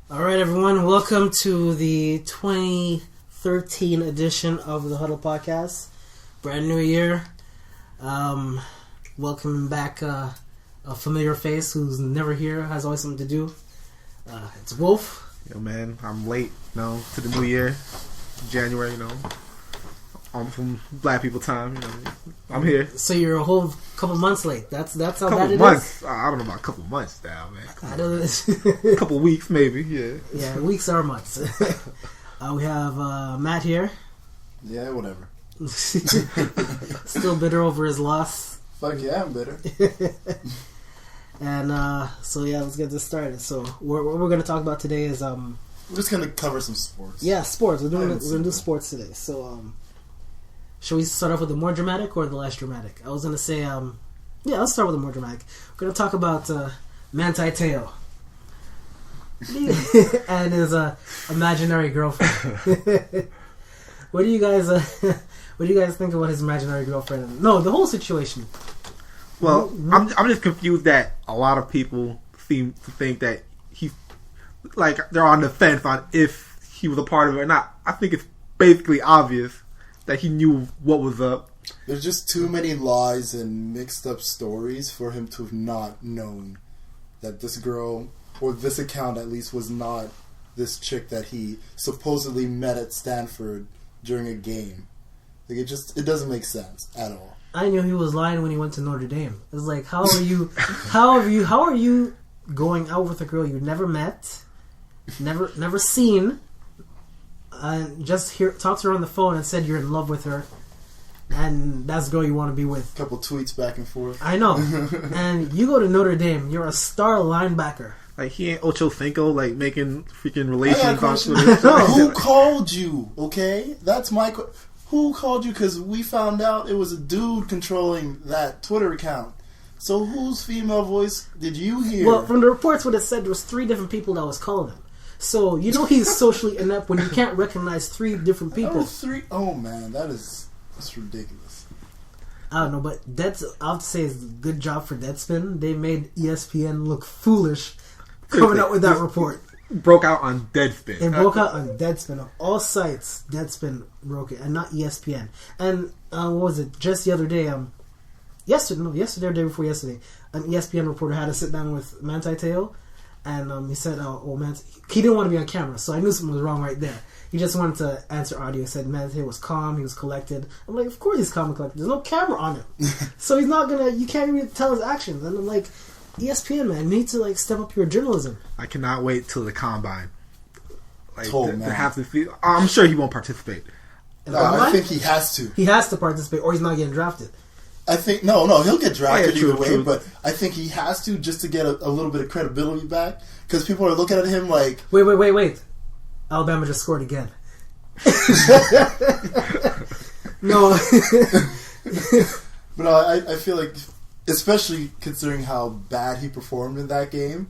All right, everyone. Welcome to the 2013 edition of the Huddle Podcast. Brand new year. Welcome back a familiar face who's never here, has always something to do. It's Wolf. Yo, man, I'm late, to the new year. January, I'm from Black people time, I'm here. So you're a whole couple months late. That's how bad it months. is? I don't know about a couple months now, man. I know this. A couple weeks, maybe, yeah. Yeah, weeks are months. We have Matt here. Yeah, whatever. Still bitter over his loss. Fuck yeah, I'm bitter. And let's get this started. So what we're going to talk about today is we're just going to cover some sports. Yeah, sports. We're going to do sports today. So should we start off with the more dramatic or the less dramatic? I was going to say let's start with the more dramatic. We're going to talk about Manti Te'o and his imaginary girlfriend. What do you guys think about his imaginary girlfriend? No, the whole situation. Well, I'm just confused that a lot of people seem to think that they're on the fence on if he was a part of it or not. I think it's basically obvious that he knew what was up. There's just too many lies and mixed up stories for him to have not known that this girl, or this account at least, was not this chick that he supposedly met at Stanford during a game. Like, it doesn't make sense at all. I knew he was lying when he went to Notre Dame. It's like, how are you going out with a girl you never met, never seen, and just talked to her on the phone and said you're in love with her, and that's the girl you want to be with. A couple tweets back and forth. I know. And you go to Notre Dame, you're a star linebacker. Like, he ain't Ocho Cinco, making freaking relations on Twitter. Who called you? Okay, that's my question. Who called you? Because we found out it was a dude controlling that Twitter account. So whose female voice did you hear? Well, from the reports, what it said, there was 3 different people that was calling him. So he's socially inept when you can't recognize 3 different people. 3? Oh man, that's ridiculous. I don't know, but I'll have to say it's a good job for Deadspin. They made ESPN look foolish coming out with that report. Broke out on Deadspin. It broke out on Deadspin. On all sites, Deadspin broke it, and not ESPN. And what was it? Just the other day, yesterday or day before yesterday, an ESPN reporter had to sit down with Manti Te'o, and he said, he didn't want to be on camera, so I knew something was wrong right there. He just wanted to answer audio. He said Manti Te'o was calm, he was collected. I'm like, of course he's calm and collected. There's no camera on him. So he's not you can't even tell his actions. And I'm like, ESPN, man, you need to step up your journalism. I cannot wait till the combine. Man. I'm sure he won't participate. I think he has to. He has to participate, or he's not getting drafted. I think no, he'll get drafted either way. But I think he has to just to get a little bit of credibility back, because people are looking at him like, wait. Alabama just scored again. No. But I feel like, especially considering how bad he performed in that game,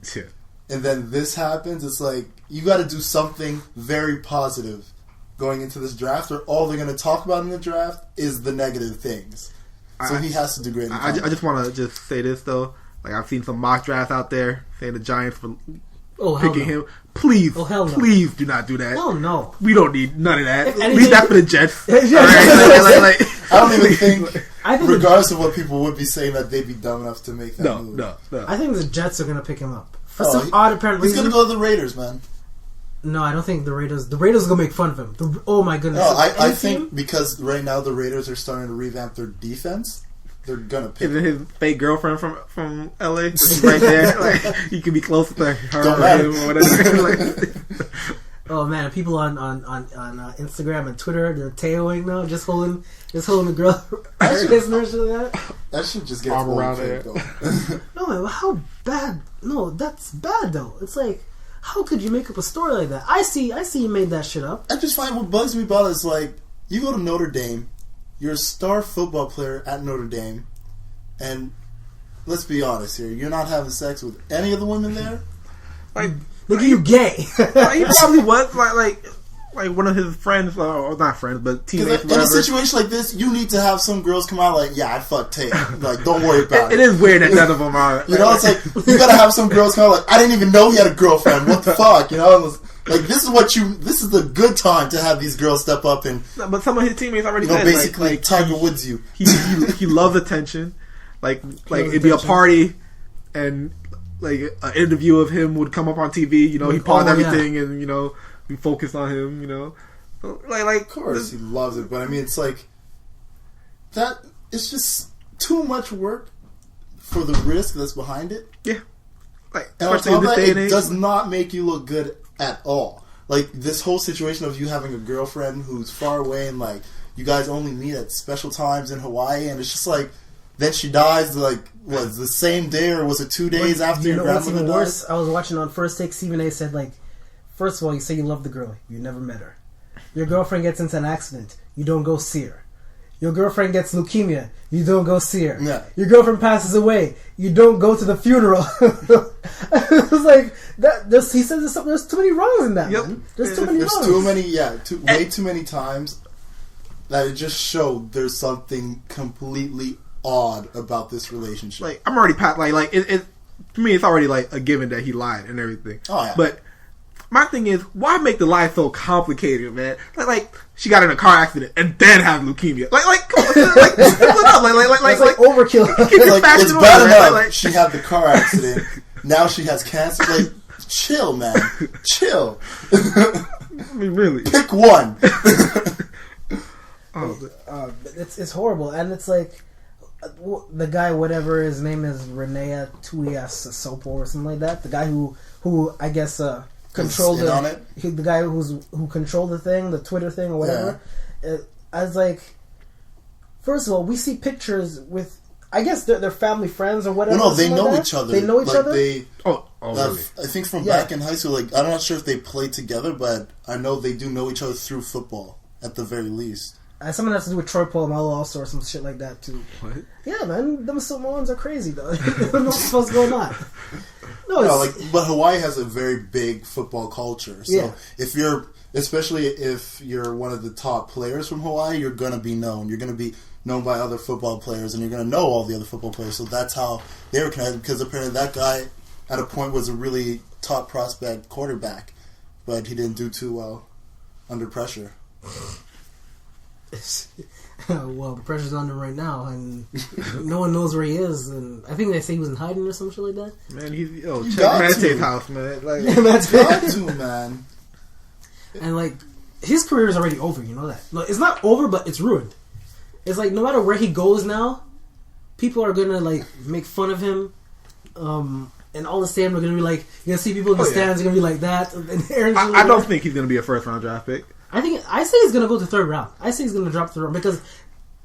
and then this happens, it's like, you got to do something very positive going into this draft, or all they're going to talk about in the draft is the negative things. So he has to do great. I just want to say this, though. I've seen some mock drafts out there saying the Giants for picking him. Please, please do not do that. Hell no. We don't need none of that. At least that for the Jets. I don't even think, regardless of what people would be saying, that they'd be dumb enough to make that move. No. I think the Jets are going to pick him up. For some odd apparent reason. He's going to go to the Raiders, man. No, I don't think the Raiders are going to make fun of him. Oh my goodness. No, I think because right now the Raiders are starting to revamp their defense, they're going to pick him. His fake girlfriend from LA right there. He could be close to her or whatever. Oh man, people on Instagram and Twitter, they're Teoing now, just holding the girl. That should just get arm around there. No man, how bad? No, that's bad though. It's like, how could you make up a story like that? I see you made that shit up. I just find what bugs me about it is you go to Notre Dame, you're a star football player at Notre Dame, and let's be honest here, you're not having sex with any of the women there. Look at you, gay. He probably was like one of his friends, or not friends, but teammates. In a situation like this, you need to have some girls come out like, yeah, I fucked Tate. Like, don't worry about it. It is weird that none of them are. You know, it's like you gotta have some girls come out like, I didn't even know he had a girlfriend. What the fuck? You know, like this is the good time to have these girls step up and. No, but some of his teammates already said, basically like Tiger Woods you. He loves attention. Like it'd be a party, and like an interview of him would come up on TV. You know, he paused everything, and you know, we focused on him. You know, like of course he loves it, but I mean, it's like that. It's just too much work for the risk that's behind it. Yeah, like and on top of that, it does not make you look good at all. Like this whole situation of you having a girlfriend who's far away, and like you guys only meet at special times in Hawaii, and it's just like. Then she dies, like, was the same day or was it 2 days after your grandmother died? Worse, I was watching on First Take, Stephen A. said, like, first of all, you say you love the girl. You never met her. Your girlfriend gets into an accident. You don't go see her. Your girlfriend gets leukemia. You don't go see her. Yeah. Your girlfriend passes away. You don't go to the funeral. It was like, he said there's too many wrongs in that, man. There's too many wrongs. Way too many times that it just showed there's something completely odd about this relationship. Like I'm already like it to me it's already like a given that he lied and everything. Oh yeah. But my thing is, why make the lie so complicated, man? Like she got in a car accident and then have leukemia. Like come on, like overkill. It's bad enough. Like, she had the car accident. Now she has cancer. Like, chill, man. Chill. I mean, really. Pick one. It's horrible, and it's like. The guy, whatever his name is, Renea Tuiasopo or something like that. The guy who I guess controlled the guy who controlled the thing, the Twitter thing or whatever. Yeah. I was like, first of all, we see pictures with, I guess they're family friends or whatever. Well, no, they know each other. They know each other. Really? I think from back in high school. Like, I'm not sure if they played together, but I know they do know each other through football at the very least. Something has to do with Troy Polamalu also or some shit like that too. What? Yeah, man, them Samoans are crazy though. They don't know what's going on. But Hawaii has a very big football culture. So especially if you're one of the top players from Hawaii, you're gonna be known. You're gonna be known by other football players, and you're gonna know all the other football players. So that's how they were connected. Because apparently that guy, at a point, was a really top prospect quarterback, but he didn't do too well under pressure. Well, the pressure's on him right now, and no one knows where he is. And I think they say he was in hiding or some shit like that. Man, check Meditate's house, man. Like, that's got to, man. And like, his career is already over. You know that? Like, it's not over, but it's ruined. It's like no matter where he goes now, people are gonna like make fun of him. And all the stands are gonna be like, you're gonna see people in the stands are gonna be like that. And I don't think he's gonna be a first round draft pick. I say he's gonna go to third round. I say he's gonna drop third round because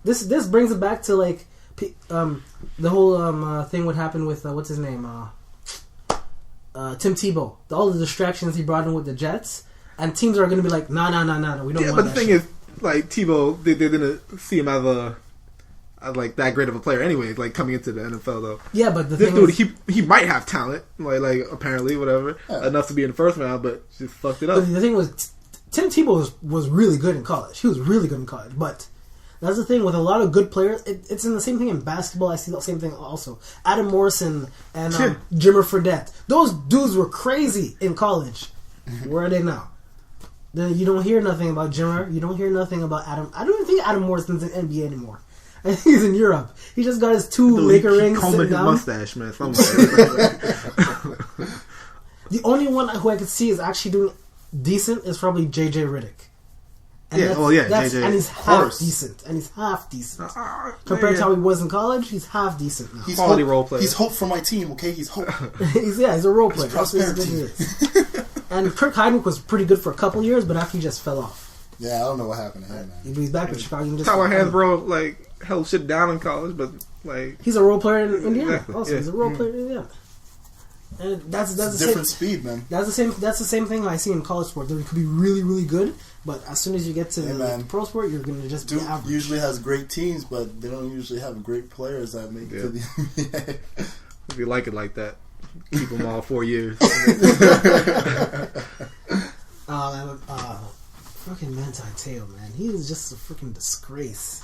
this brings it back to like the whole thing what happened with what's his name Tim Tebow. All the distractions he brought in with the Jets, and teams are gonna be like, no, we don't want that. But the thing is, like Tebow, they didn't see him as like that great of a player, anyways. Like coming into the NFL though. Yeah, but this dude, he might have talent, like apparently whatever enough to be in the first round, but just fucked it up. But the thing was. Tim Tebow was really good in college. He was really good in college. But that's the thing with a lot of good players. It's in the same thing in basketball. I see the same thing also. Adam Morrison and Jimmer Fredette. Those dudes were crazy in college. Where are they now? You don't hear nothing about Jimmer. You don't hear nothing about Adam. I don't even think Adam Morrison's in NBA anymore. I think he's in Europe. He just got his 2 Laker rings. Combing his mustache, man. The only one who I could see is actually doing decent is probably JJ Redick. And JJ. And he's half decent. Compared to how he was in college, he's half decent now. He's quality role player. He's hope for my team, okay? He's hope. he's a role player. That's what he is. And Kirk Heinrich was pretty good for a couple years, but after he just fell off. Yeah, I don't know what happened to him, man. He's back in Chicago. Tyler Hansbrough, like, held shit down in college, but, like... He's a role player in Indiana. Exactly, also, he's a role player in Indiana. And that's the different speed, man. That's the same thing I see in college sport. They could be really, really good, but as soon as you get to the pro sport, you're gonna just be average. Usually has great teams, but they don't usually have great players that make it to the NBA. If you like it like that, keep them all 4 years. fucking Manti Te'o, man. He is just a freaking disgrace.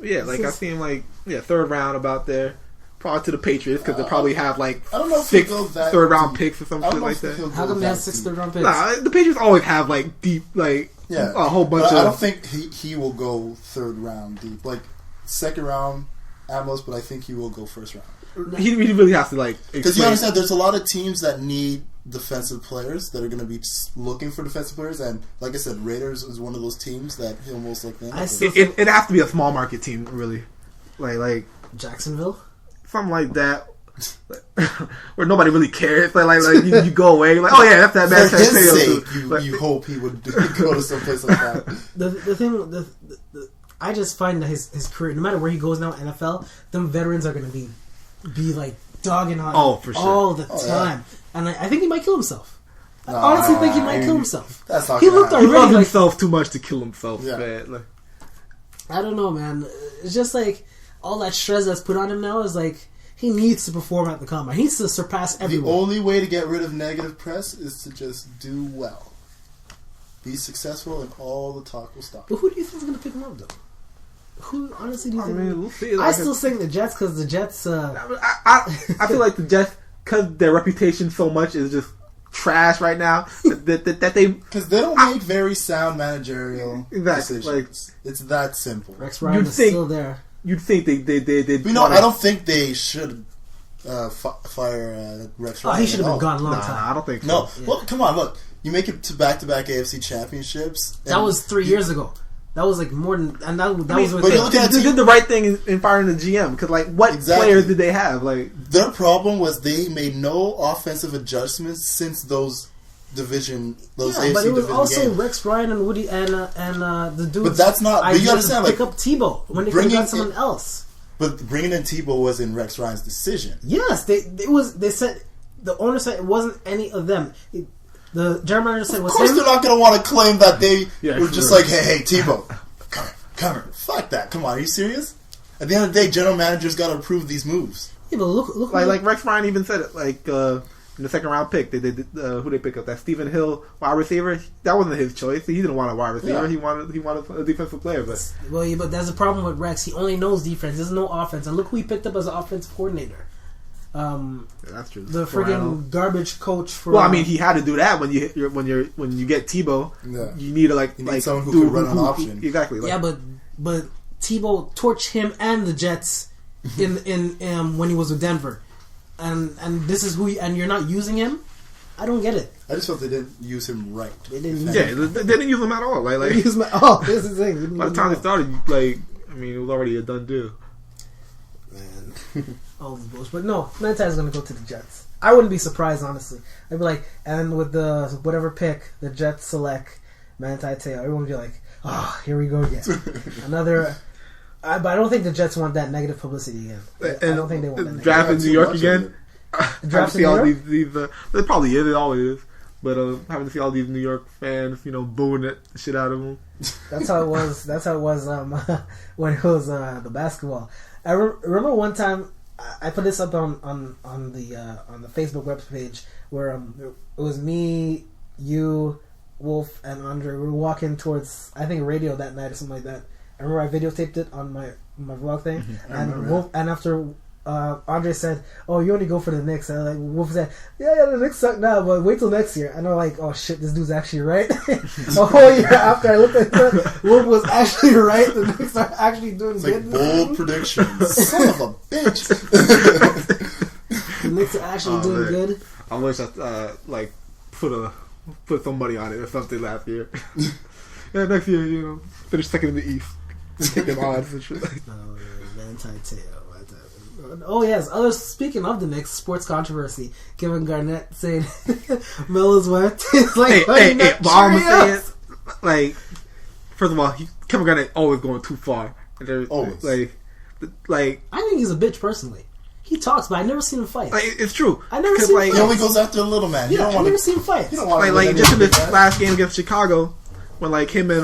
Yeah, like I see him like third round about there. Probably to the Patriots because they probably have like I don't know if 6 that third round picks or some shit like that. How come they have 6 third round picks? Nah, the Patriots always have like deep, like a whole bunch of. I don't think he will go third round deep, like second round at most. But I think he will go first round. He really has to like because you understand. There's a lot of teams that need defensive players that are going to be looking for defensive players, and like I said, Raiders is one of those teams that he'll most likely. It has to be a small market team, really, like Jacksonville. Something like that, where nobody really cares. Like you go away, like oh yeah, that's that man. For his sake, you hope he would go to someplace like that. The thing, I just find that his career, no matter where he goes now, NFL, them veterans are going to be like dogging on for sure. all the time, and I think he might kill himself. I honestly think he might kill himself. That's not. He looked already he loved himself too much to kill himself. Yeah. Man. Like, I don't know, man. It's just like. All that stress that's put on him now is like he needs to perform at the combine. He needs to surpass everyone. The only way to get rid of negative press is to just do well, be successful, and all the talk will stop. But who do you think is going to pick him up, though? Who honestly do you think? we'll see. I still think the Jets because the Jets. I feel like the Jets because their reputation so much is just trash right now that they because they don't make very sound managerial decisions. Like, it's that simple. Rex Ryan is still there. You'd think they I don't think they should fire Rex Ryan. He should have been gone a long time. I don't think so. No. Yeah. Well, come on, look. You make it to back-to-back AFC championships. That was 3 years ago. That was like more than... And that was with... But you look at they did the right thing in firing the GM. Because, like, what players did they have? Like their problem was they made no offensive adjustments since those AFC but it was division also games. Rex Ryan and Woody and the dudes. But that's not. But you understand, pick up Tebow when they could have got someone else. But bringing in Tebow was in Rex Ryan's decision. Yes, they said the owner said it wasn't any of them. The general manager said, "Of course, they're not going to want to claim that they were just real. like, hey, Tebow, come here, fuck that. Come on, are you serious? At the end of the day, general managers got to approve these moves. Yeah, but look, like Rex Ryan even said it. Like in the second round pick, they who they pick up that Stephen Hill wide receiver. That wasn't his choice. He didn't want a wide receiver. Yeah. He wanted a defensive player. But but that's the problem with Rex. He only knows defense. There's no offense. And look who he picked up as an offensive coordinator. That's true. The friggin' garbage coach for. Well, I mean, he had to do that when you get Tebow. Yeah. You need to you need someone who can run an option. Exactly. Yeah, but Tebow torched him and the Jets in when he was with Denver, and this is who and you're not using him. I don't get it. I just felt they didn't use him right. They didn't. They didn't use him at all. Like this is the thing. By the time they started, it was already a done deal. Man. All these bullshit. But no, Manti is going to go to the Jets. I wouldn't be surprised, honestly. I'd be like, and with the whatever pick the Jets select, Manti Te'o, everyone would be like, oh, here we go again. Another. But I don't think the Jets want that negative publicity again. I don't think they want that. Draft in New York again. Draft in New York? These it probably is. It always is. But having to see all these New York fans, booing the shit out of them. That's how it was. That's how it was when it was the basketball. I remember one time I put this up on the Facebook web page where it was me, you, Wolf, and Andre. We were walking towards radio that night or something like that. I remember I videotaped it on my vlog thing, and Wolf. And after Andre said, "Oh, you only go for the Knicks," and Wolf said, "Yeah, the Knicks suck now, but wait till next year." And I'm like, "Oh shit, this dude's actually right." A whole year after I looked at it, Wolf was actually right. The Knicks are actually doing good. Bold predictions, son of a bitch. The Knicks are actually doing good. I wish I put some money on it or something last year. Yeah, next year, finish second in the East. Taking odds and shit. Manti Te'o. Oh yes. Speaking of the Knicks, sports controversy. Kevin Garnett saying Melo's wife is like, hey, but all I'm saying is, like, first of all, Kevin Garnett always going too far. Always. Like, I think he's a bitch personally. He talks, but I never seen him fight. Like, it's true. I never seen him fight. He only goes after a little man. Yeah, I never seen him fight. You don't want like just in this last game against Chicago, when like him and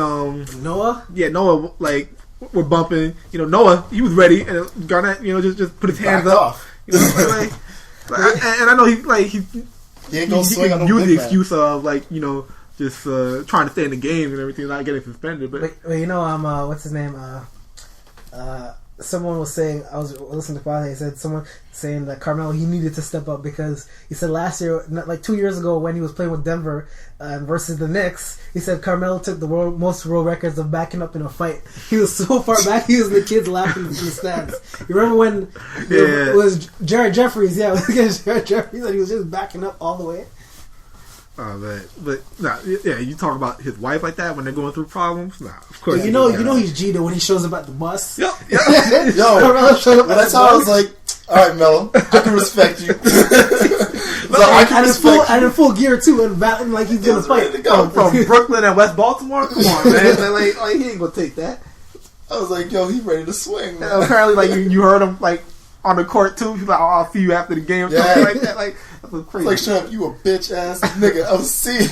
Noah, Noah like were bumping. Noah he was ready, and Garnett just put his hands up. And I know he ain't gonna swing on no use the big excuse of just trying to stay in the game and everything, not getting suspended. But you know, what's his name? Someone was saying, I was listening to Father, he said someone saying that Carmelo, he needed to step up because he said last year, like 2 years ago when he was playing with Denver versus the Knicks, he said Carmelo took the most world records of backing up in a fight. He was so far back, he was the kids laughing in the stands. You remember when it was Jared Jeffries, it was against Jared Jeffries, and he was just backing up all the way. Oh man, but you talk about his wife like that when they're going through problems. Nah, of course. You know he's Gita when he shows up at the bus. Yep. Yo, that's how I was like, all right, Mello, I can respect you. And in full gear too, and batting like he's gonna fight. From Brooklyn and West Baltimore. Come on, man. Like he ain't gonna take that. I was like, yo, he's ready to swing. Man. And apparently, like you heard him like on the court too. He's like, I'll see you after the game. Yeah. Something like that. Like. It's like, shut up, you a bitch ass nigga. I was seeing.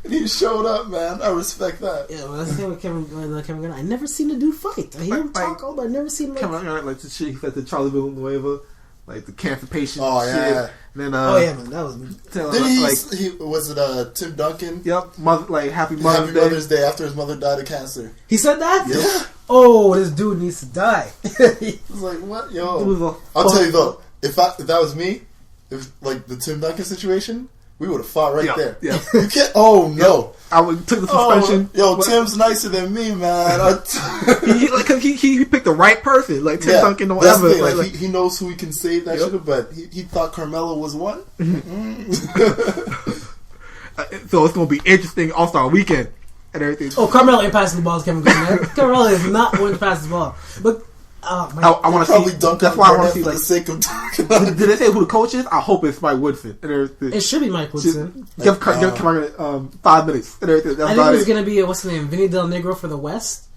And he showed up, man. I respect that. Yeah, well, that's the thing with Kevin Garnett. I never seen the dude fight. I hear him talk, but I never seen him. Kevin Garnett, like the shit he said to Charlie Villanueva, like the cancer patient. Oh shit. yeah. And then, man, that was. Was it Tim Duncan? Yep, Happy Mother's Day after his mother died of cancer. He said that? Yeah. Oh, this dude needs to die. I was like, what, yo? I'll tell you though, if that was me. If like the Tim Duncan situation, we would have fought there. Yeah. You can't. Oh no! I would took the suspension. Tim's nicer than me, man. he picked the right person. Like Tim Duncan, don't ever. Like, he knows who he can save that shit, but he thought Carmelo was one. So it's gonna be interesting All-Star Weekend and everything. Oh, Carmelo ain't passing the ball to Kevin Garnett. Carmelo is not going to pass the ball, but. I want to see. That's why I want to see. Like, for the sake of did they say who the coach is? I hope it's Mike Woodson. It should be Mike Woodson. Give 5 minutes. And everything. I think it's going to be what's the name, Vinny Del Negro for the West,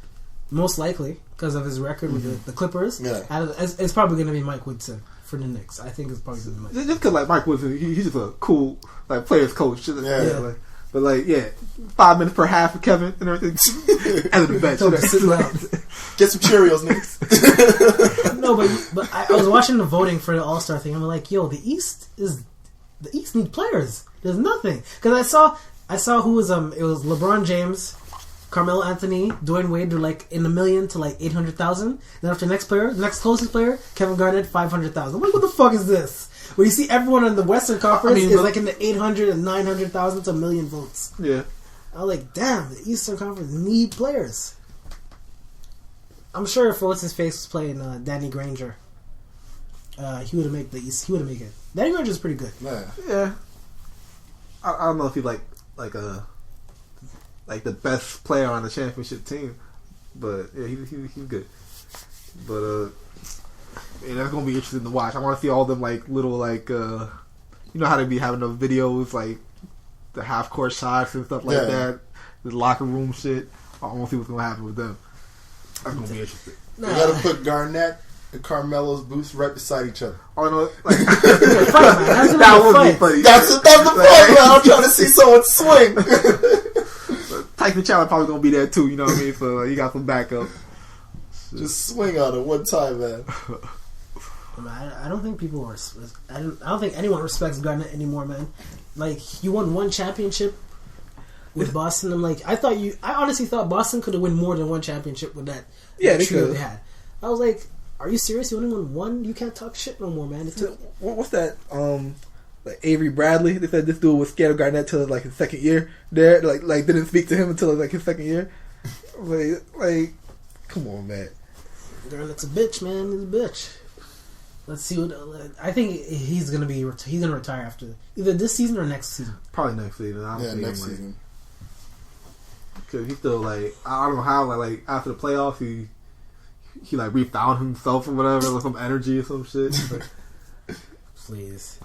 most likely because of his record with the Clippers. Yeah, it's probably going to be Mike Woodson for the Knicks. I think it's probably going to be Mike. Just because Mike Woodson, he's just a cool players coach. Yeah. But 5 minutes per half for Kevin and everything. Out of the bench. Get some Cheerios, niggas. No, but I was watching the voting for the All-Star thing. I'm like, yo, the East needs players. There's nothing because I saw who was it was LeBron James, Carmelo Anthony, Dwayne Wade. They're like in $1 million to like 800,000. Then after the next closest player, Kevin Garnett, 500,000. I'm like, what the fuck is this? When you see everyone in the Western Conference is like in the 800 and 900,000 to 1 million votes. Yeah. I was like, damn, the Eastern Conference need players. I'm sure if what's his face was playing Danny Granger, he would have made the East. He would have made it. Danny Granger's pretty good. Yeah. I don't know if he's like the best player on the championship team, but yeah, he's good. But that's gonna be interesting to watch. I want to see all them like little like you know how they be having those videos like the half court shots and stuff like that, the locker room shit. I want to see what's gonna happen with them. I'm gonna be interested. You gotta put Garnett and Carmelo's boots right beside each other. Oh no! Like, that would be funny. That's the point, man. I'm trying to see someone swing. Tyson Chandler probably gonna be there too. You know what I mean? So you got some backup. Just swing on it one time, man. I don't think people are. I don't think anyone respects Garnett anymore, man. Like you won one championship with Boston. I'm like, I honestly thought Boston could have won more than one championship with that. Yeah, they could. They had. I was like, are you serious? You only won one? You can't talk shit no more, man. What's that? Like Avery Bradley. They said this dude was scared of Garnett till like his second year there. Like didn't speak to him until like his second year. Like, come on, man. Garnett's a bitch, man. He's a bitch. Let's see what. I think he's gonna retire after either this season or next season. Probably next season. Next season. Because he's still like, I don't know how like after the playoffs he like refound himself or whatever, with some energy or some shit. Please.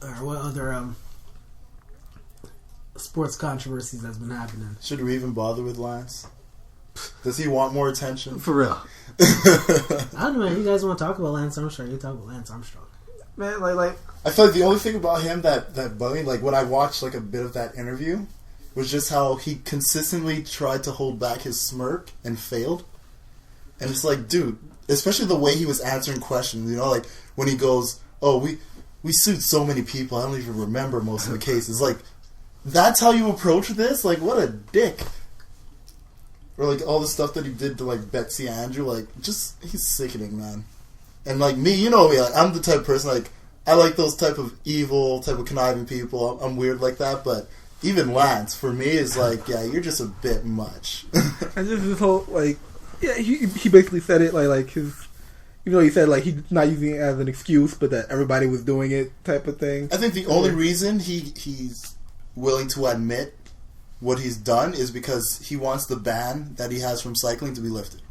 Alright, what other sports controversies that's been happening? Should we even bother with Lance? Does he want more attention? For real. I don't know, man. You guys want to talk about Lance Armstrong? You talk about Lance Armstrong. Man, like I feel like the only thing about him that bugged me, like when I watched like a bit of that interview, was just how he consistently tried to hold back his smirk and failed. And it's like, dude, especially the way he was answering questions, you know, like when he goes, "Oh, we sued so many people, I don't even remember most of the cases." Like, that's how you approach this? Like, what a dick. Or, like, all the stuff that he did to, like, Betsy Andrew. Like, just, he's sickening, man. And, like, me, you know me, like, I'm the type of person, like, I like those type of evil, type of conniving people. I'm weird like that, but even Lance, for me, is like, yeah, you're just a bit much. And just this whole, like, yeah, he basically said it, like his, you know, he said, like, he's not using it as an excuse, but that everybody was doing it type of thing. I think the only reason he's willing to admit what he's done is because he wants the ban that he has from cycling to be lifted.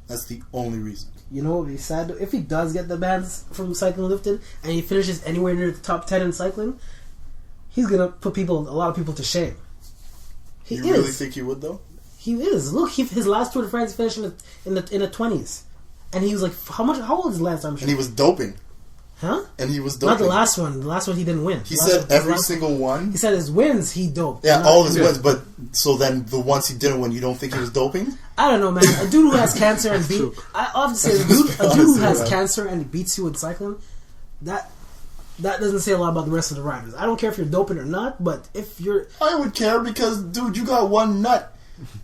That's the only reason. You know what would be sad? If he does get the bans from cycling lifted and he finishes anywhere near the top 10 in cycling, he's going to put a lot of people to shame. You really think he would, though? He is. Look, his last Tour de France finished in the 20s. And he was like, how old is Lance Armstrong? And he was doping. Huh? And he was doping. Not the last one. The last one he didn't win. He said every single one. He said his wins he doped. Yeah, all his wins. But so then the ones he didn't win, you don't think he was doping? I don't know, man. A dude who has cancer and I often say a dude who has cancer and beats you in cycling, that doesn't say a lot about the rest of the riders. I don't care if you're doping or not, but if you're... I would care because, dude, you got one nut.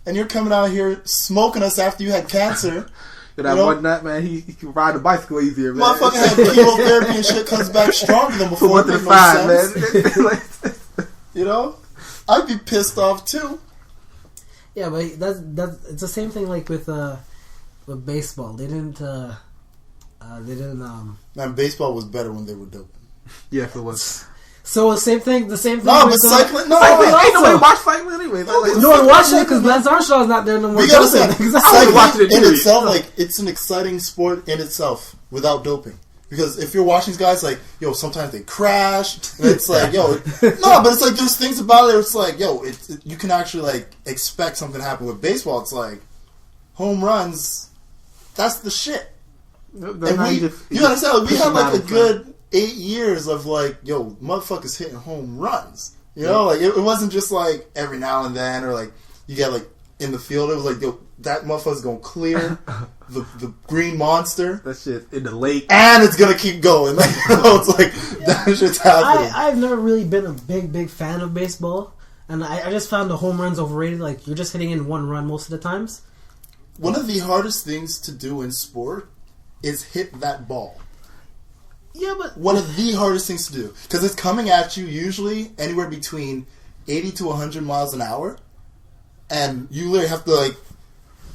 And you're coming out here smoking us after you had cancer. That one nut, man, he can ride a bicycle easier, man. Motherfucker had chemotherapy and shit, comes back stronger than before. It made no sense. Man. You know? I'd be pissed off too. Yeah, but that's it's the same thing like with baseball. They didn't Man, baseball was better when they were doping. Yes, it was. So the same thing. No, but cycling. No, ain't nobody watch cycling anyway. No one watching it because Lance Armstrong's not there no more. We gotta say, cycling in it itself, like, it's an exciting sport in itself without doping. Because if you're watching these guys, like, yo, sometimes they crash, and it's like, yo, no, but it's like there's things about it. Where it's like, yo, you can actually like expect something to happen. With baseball, it's like home runs. That's the shit. You understand? Like, we had like a good 8 years of like, yo, motherfuckers hitting home runs. You know, like it wasn't just like every now and then, or like you get like in the field. It was like, yo, that motherfucker's gonna clear the green monster. That shit in the lake, and it's gonna keep going. Like, you know, it's like that shit's happening. I've never really been a big fan of baseball, and I just found the home runs overrated. Like, you're just hitting in one run most of the times. One of the hardest things to do in sport is hit that ball. Yeah, but... One of the hardest things to do. Because it's coming at you usually anywhere between 80 to 100 miles an hour. And you literally have to, like,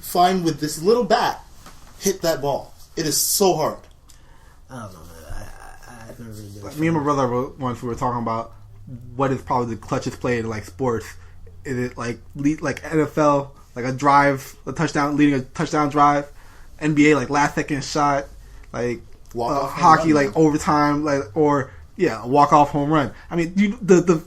find with this little bat, hit that ball. It is so hard. I don't know, man. I've never really been... Me and my brother once we were talking about what is probably the clutchest play in, like, sports. Is it, like NFL, like a drive, leading a touchdown drive? NBA, like, last second shot, like... hockey, like overtime, like, or a walk-off home run. I mean, the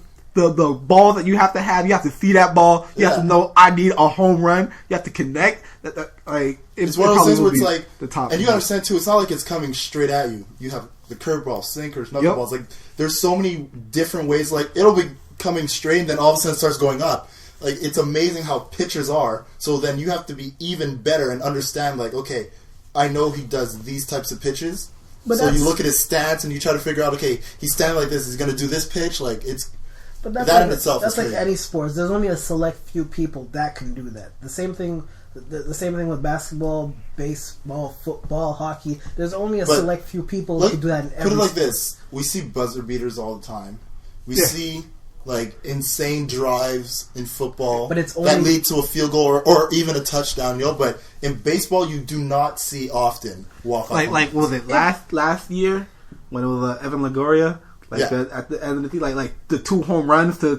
ball that you have to see that ball. You have to know I need a home run. You have to connect. It's one of those things where it's like the top. And you gotta understand too. It's not like it's coming straight at you. You have the curveball, sinkers, knuckleballs. Like, there's so many different ways. Like, it'll be coming straight, and then all of a sudden it starts going up. Like, it's amazing how pitchers are. So then you have to be even better and understand. Like, okay, I know he does these types of pitches. But so you look at his stats and you try to figure out, okay, he's standing like this, he's going to do this pitch. Like, it's... But that like, in itself that's is like crazy. Any sports. There's only a select few people that can do that. The same thing with basketball, baseball, football, hockey. There's only a select few people who can do that in every Put it like sport. this. We see buzzer beaters all the time. We see... like insane drives in football, but it's only, that lead to a field goal or even a touchdown. But in baseball, you do not see often walk off. Like what was it last year when it was Evan Longoria? At the end of the like the 2 home runs to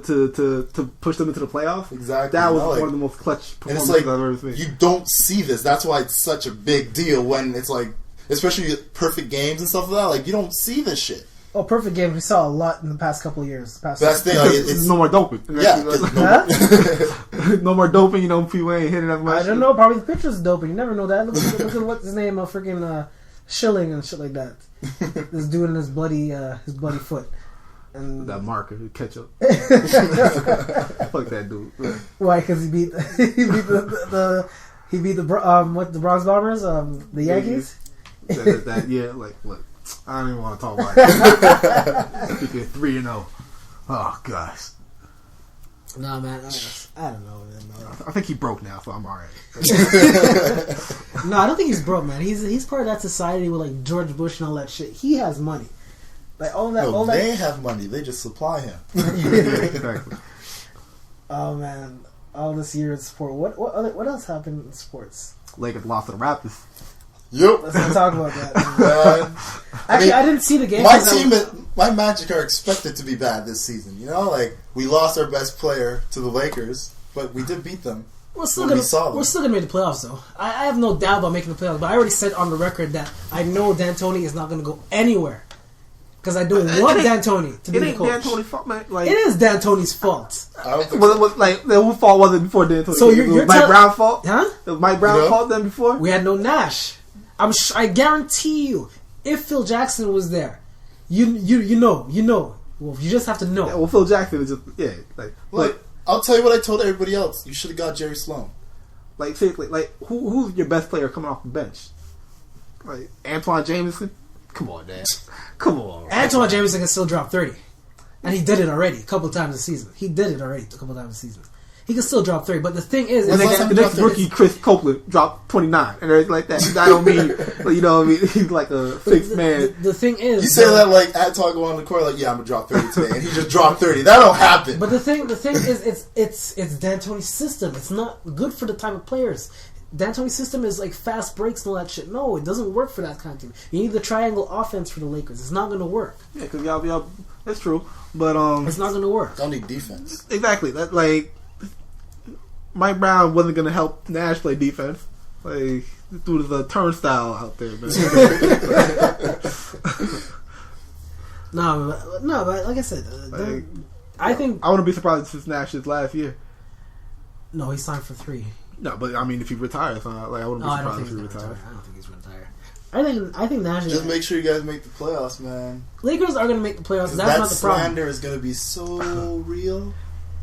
push them into the playoffs. Exactly, that was one of the most clutch performances I've ever seen. You don't see this. That's why it's such a big deal when it's like, especially perfect games and stuff like that. Like, you don't see this shit. Oh, perfect game. We saw a lot in the past couple of years. That's the thing. Like, it's no more doping. Yeah. No more doping. You know, people ain't hitting as much. I don't know. Probably the pitcher's doping. You never know that. Look at what's his name. Freaking Schilling and shit like that. This dude in his bloody foot. And that marker, ketchup. Fuck that dude. Why? Because he beat the Bronx Bombers, the Yankees. Look. I don't even want to talk about it. Speaking of 3-0. Oh gosh. Nah, man. I don't know, man. No. I think he broke now, so I'm alright. No, I don't think he's broke, man. He's part of that society with like George Bush and all that shit. He has money. Like all that. No, all they that. have money. They just supply him. Exactly. Oh man, all this year in sport. What else happened in sports? Lakers lost to the Raptors. Yep. Let's not talk about that. Man. Actually, I didn't see the game. My Magic are expected to be bad this season. You know, like we lost our best player to the Lakers, but we did beat them. We're still gonna make the playoffs, though. I have no doubt about making the playoffs, but I already said on the record that I know D'Antoni is not gonna go anywhere because I don't want D'Antoni to be the coach. It ain't D'Antoni's fault, man. Like, it is D'Antoni's fault. Whose fault was it before D'Antoni? So you're Mike Brown's fault? Huh? Was Mike Brown's fault then before? We had no Nash. I guarantee you, if Phil Jackson was there, you know. Well, you just have to know. Yeah, well, Phil Jackson is just Look, I'll tell you what I told everybody else. You should have got Jerry Sloan. Like seriously, like who's your best player coming off the bench? Like Antoine Jameson? Come on, man. Come on. Antoine Jameson can still drop 30, and he did it already a couple of times this season. He can still drop 30, but the thing is, the next rookie, Chris Copeland, dropped 29, and everything like that. I don't mean, you know what I mean? He's like a fixed man. The thing is, you say that like Antoine go on the court, like, yeah, I'm gonna drop 30 today, and he just dropped 30. That don't happen. But the thing is, it's D'Antoni's system. It's not good for the type of players. D'Antoni's system is like fast breaks and all that shit. No, it doesn't work for that kind of team. You need the triangle offense for the Lakers. It's not going to work. Yeah, because y'all, that's true. But it's not going to work. Y'all need defense. Exactly. That like. Mike Brown wasn't going to help Nash play defense. Like, threw the turnstile out there, man. No, but like I said, I think... I wouldn't be surprised if it's Nash's last year. No, he signed for 3. No, but I mean, if he retires, I wouldn't be surprised if he retires. I don't think he's retire. I think Nash... Just make sure you guys make the playoffs, man. Lakers are going to make the playoffs. That's not the problem. That slander is going to be so real.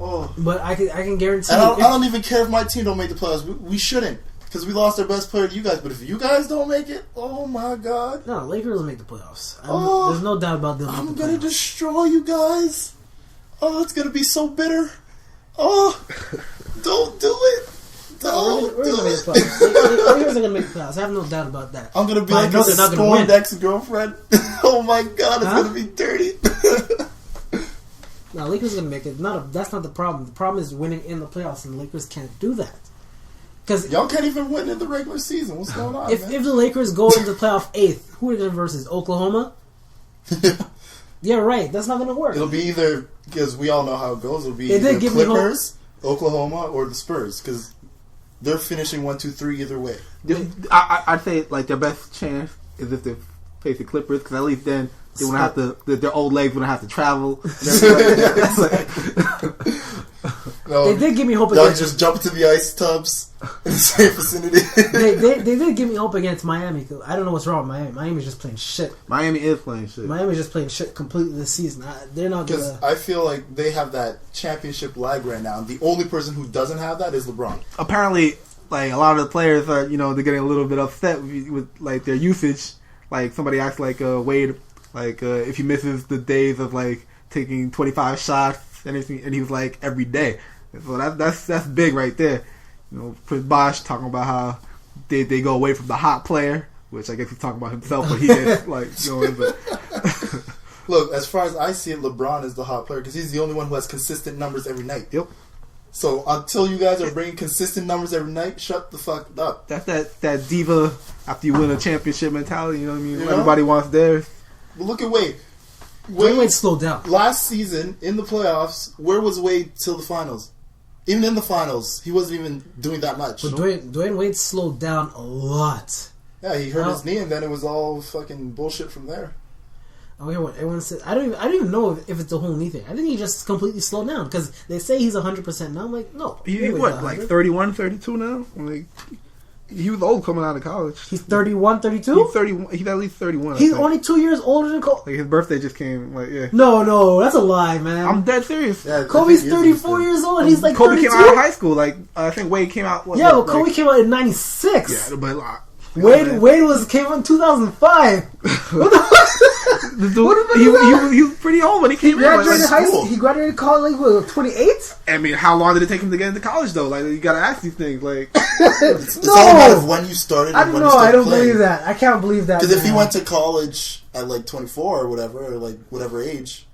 Oh. But I can guarantee. I don't even care if my team don't make the playoffs. We shouldn't, because we lost our best player to you guys. But if you guys don't make it, oh my god! No, Lakers will make the playoffs. There's no doubt about them. I'm gonna destroy you guys. Oh, it's gonna be so bitter. Oh, don't do it. Don't do it. Lakers are gonna make the playoffs. I have no doubt about that. I'm gonna be like a scorned ex-girlfriend. Oh my god, it's gonna be dirty. No, Lakers are gonna make it. That's not the problem. The problem is winning in the playoffs, and the Lakers can't do that. Because y'all can't even win in the regular season. What's going on? If the Lakers go into the playoff 8th, who are they versus? Oklahoma? Yeah, right. That's not gonna work. It'll be either, because we all know how it goes. It'll be either Clippers, Oklahoma, or the Spurs, because they're finishing 1, 2, 3 either way. I'd say like their best chance is if they face the Clippers, because at least then. They wouldn't have to. Their old legs wouldn't have to travel. No, they did give me hope. Y'all just jump into the ice tubs in the same vicinity. they did give me hope against Miami. I don't know what's wrong with Miami. Miami's just playing shit. Miami is playing shit. Miami's just playing shit completely this season. They're not gonna. Because I feel like they have that championship lag right now. And the only person who doesn't have that is LeBron. Apparently, like a lot of the players are, they're getting a little bit upset with like their usage. Like somebody asked like Wade. Like if he misses the days of like taking 25 shots and everything, and he was like every day. So that's big right there. Chris Bosh talking about how they go away from the hot player, which I guess he's talking about himself, but he is like But look, as far as I see it, LeBron is the hot player because he's the only one who has consistent numbers every night. Yep. So until you guys are bringing consistent numbers every night, shut the fuck up. That's that diva after you win a championship mentality. You know what I mean? Everybody wants theirs. But look at Wade. Wade slowed down. Last season, in the playoffs, where was Wade till the finals? Even in the finals, he wasn't even doing that much. But Dwayne Wade slowed down a lot. Yeah, he hurt his knee, and then it was all fucking bullshit from there. Oh, yeah, everyone said I don't even know if it's a whole knee thing. I think he just completely slowed down because they say he's 100% now. I'm like, no. He's what, like 31, 32 now? Like, he was old coming out of college. He's 31, 32? He's 31. He's at least 31. He's only 2 years older than Kobe. Like his birthday just came. Like No, that's a lie, man. I'm dead serious. Yeah, Kobe's 34 years old. He's like Kobe 32? came out of high school. Like I think Wade came out. Kobe came out in '96. Yeah, but Wade came out in 2005. What the fuck? He was pretty old when he came out. He graduated college like 28. I mean, how long did it take him to get into college though? Like, you gotta ask these things. Like, it's all a matter of when you started. I don't know. I don't believe that. I can't believe that. Because if he went to college at like 24 or whatever, or like whatever age,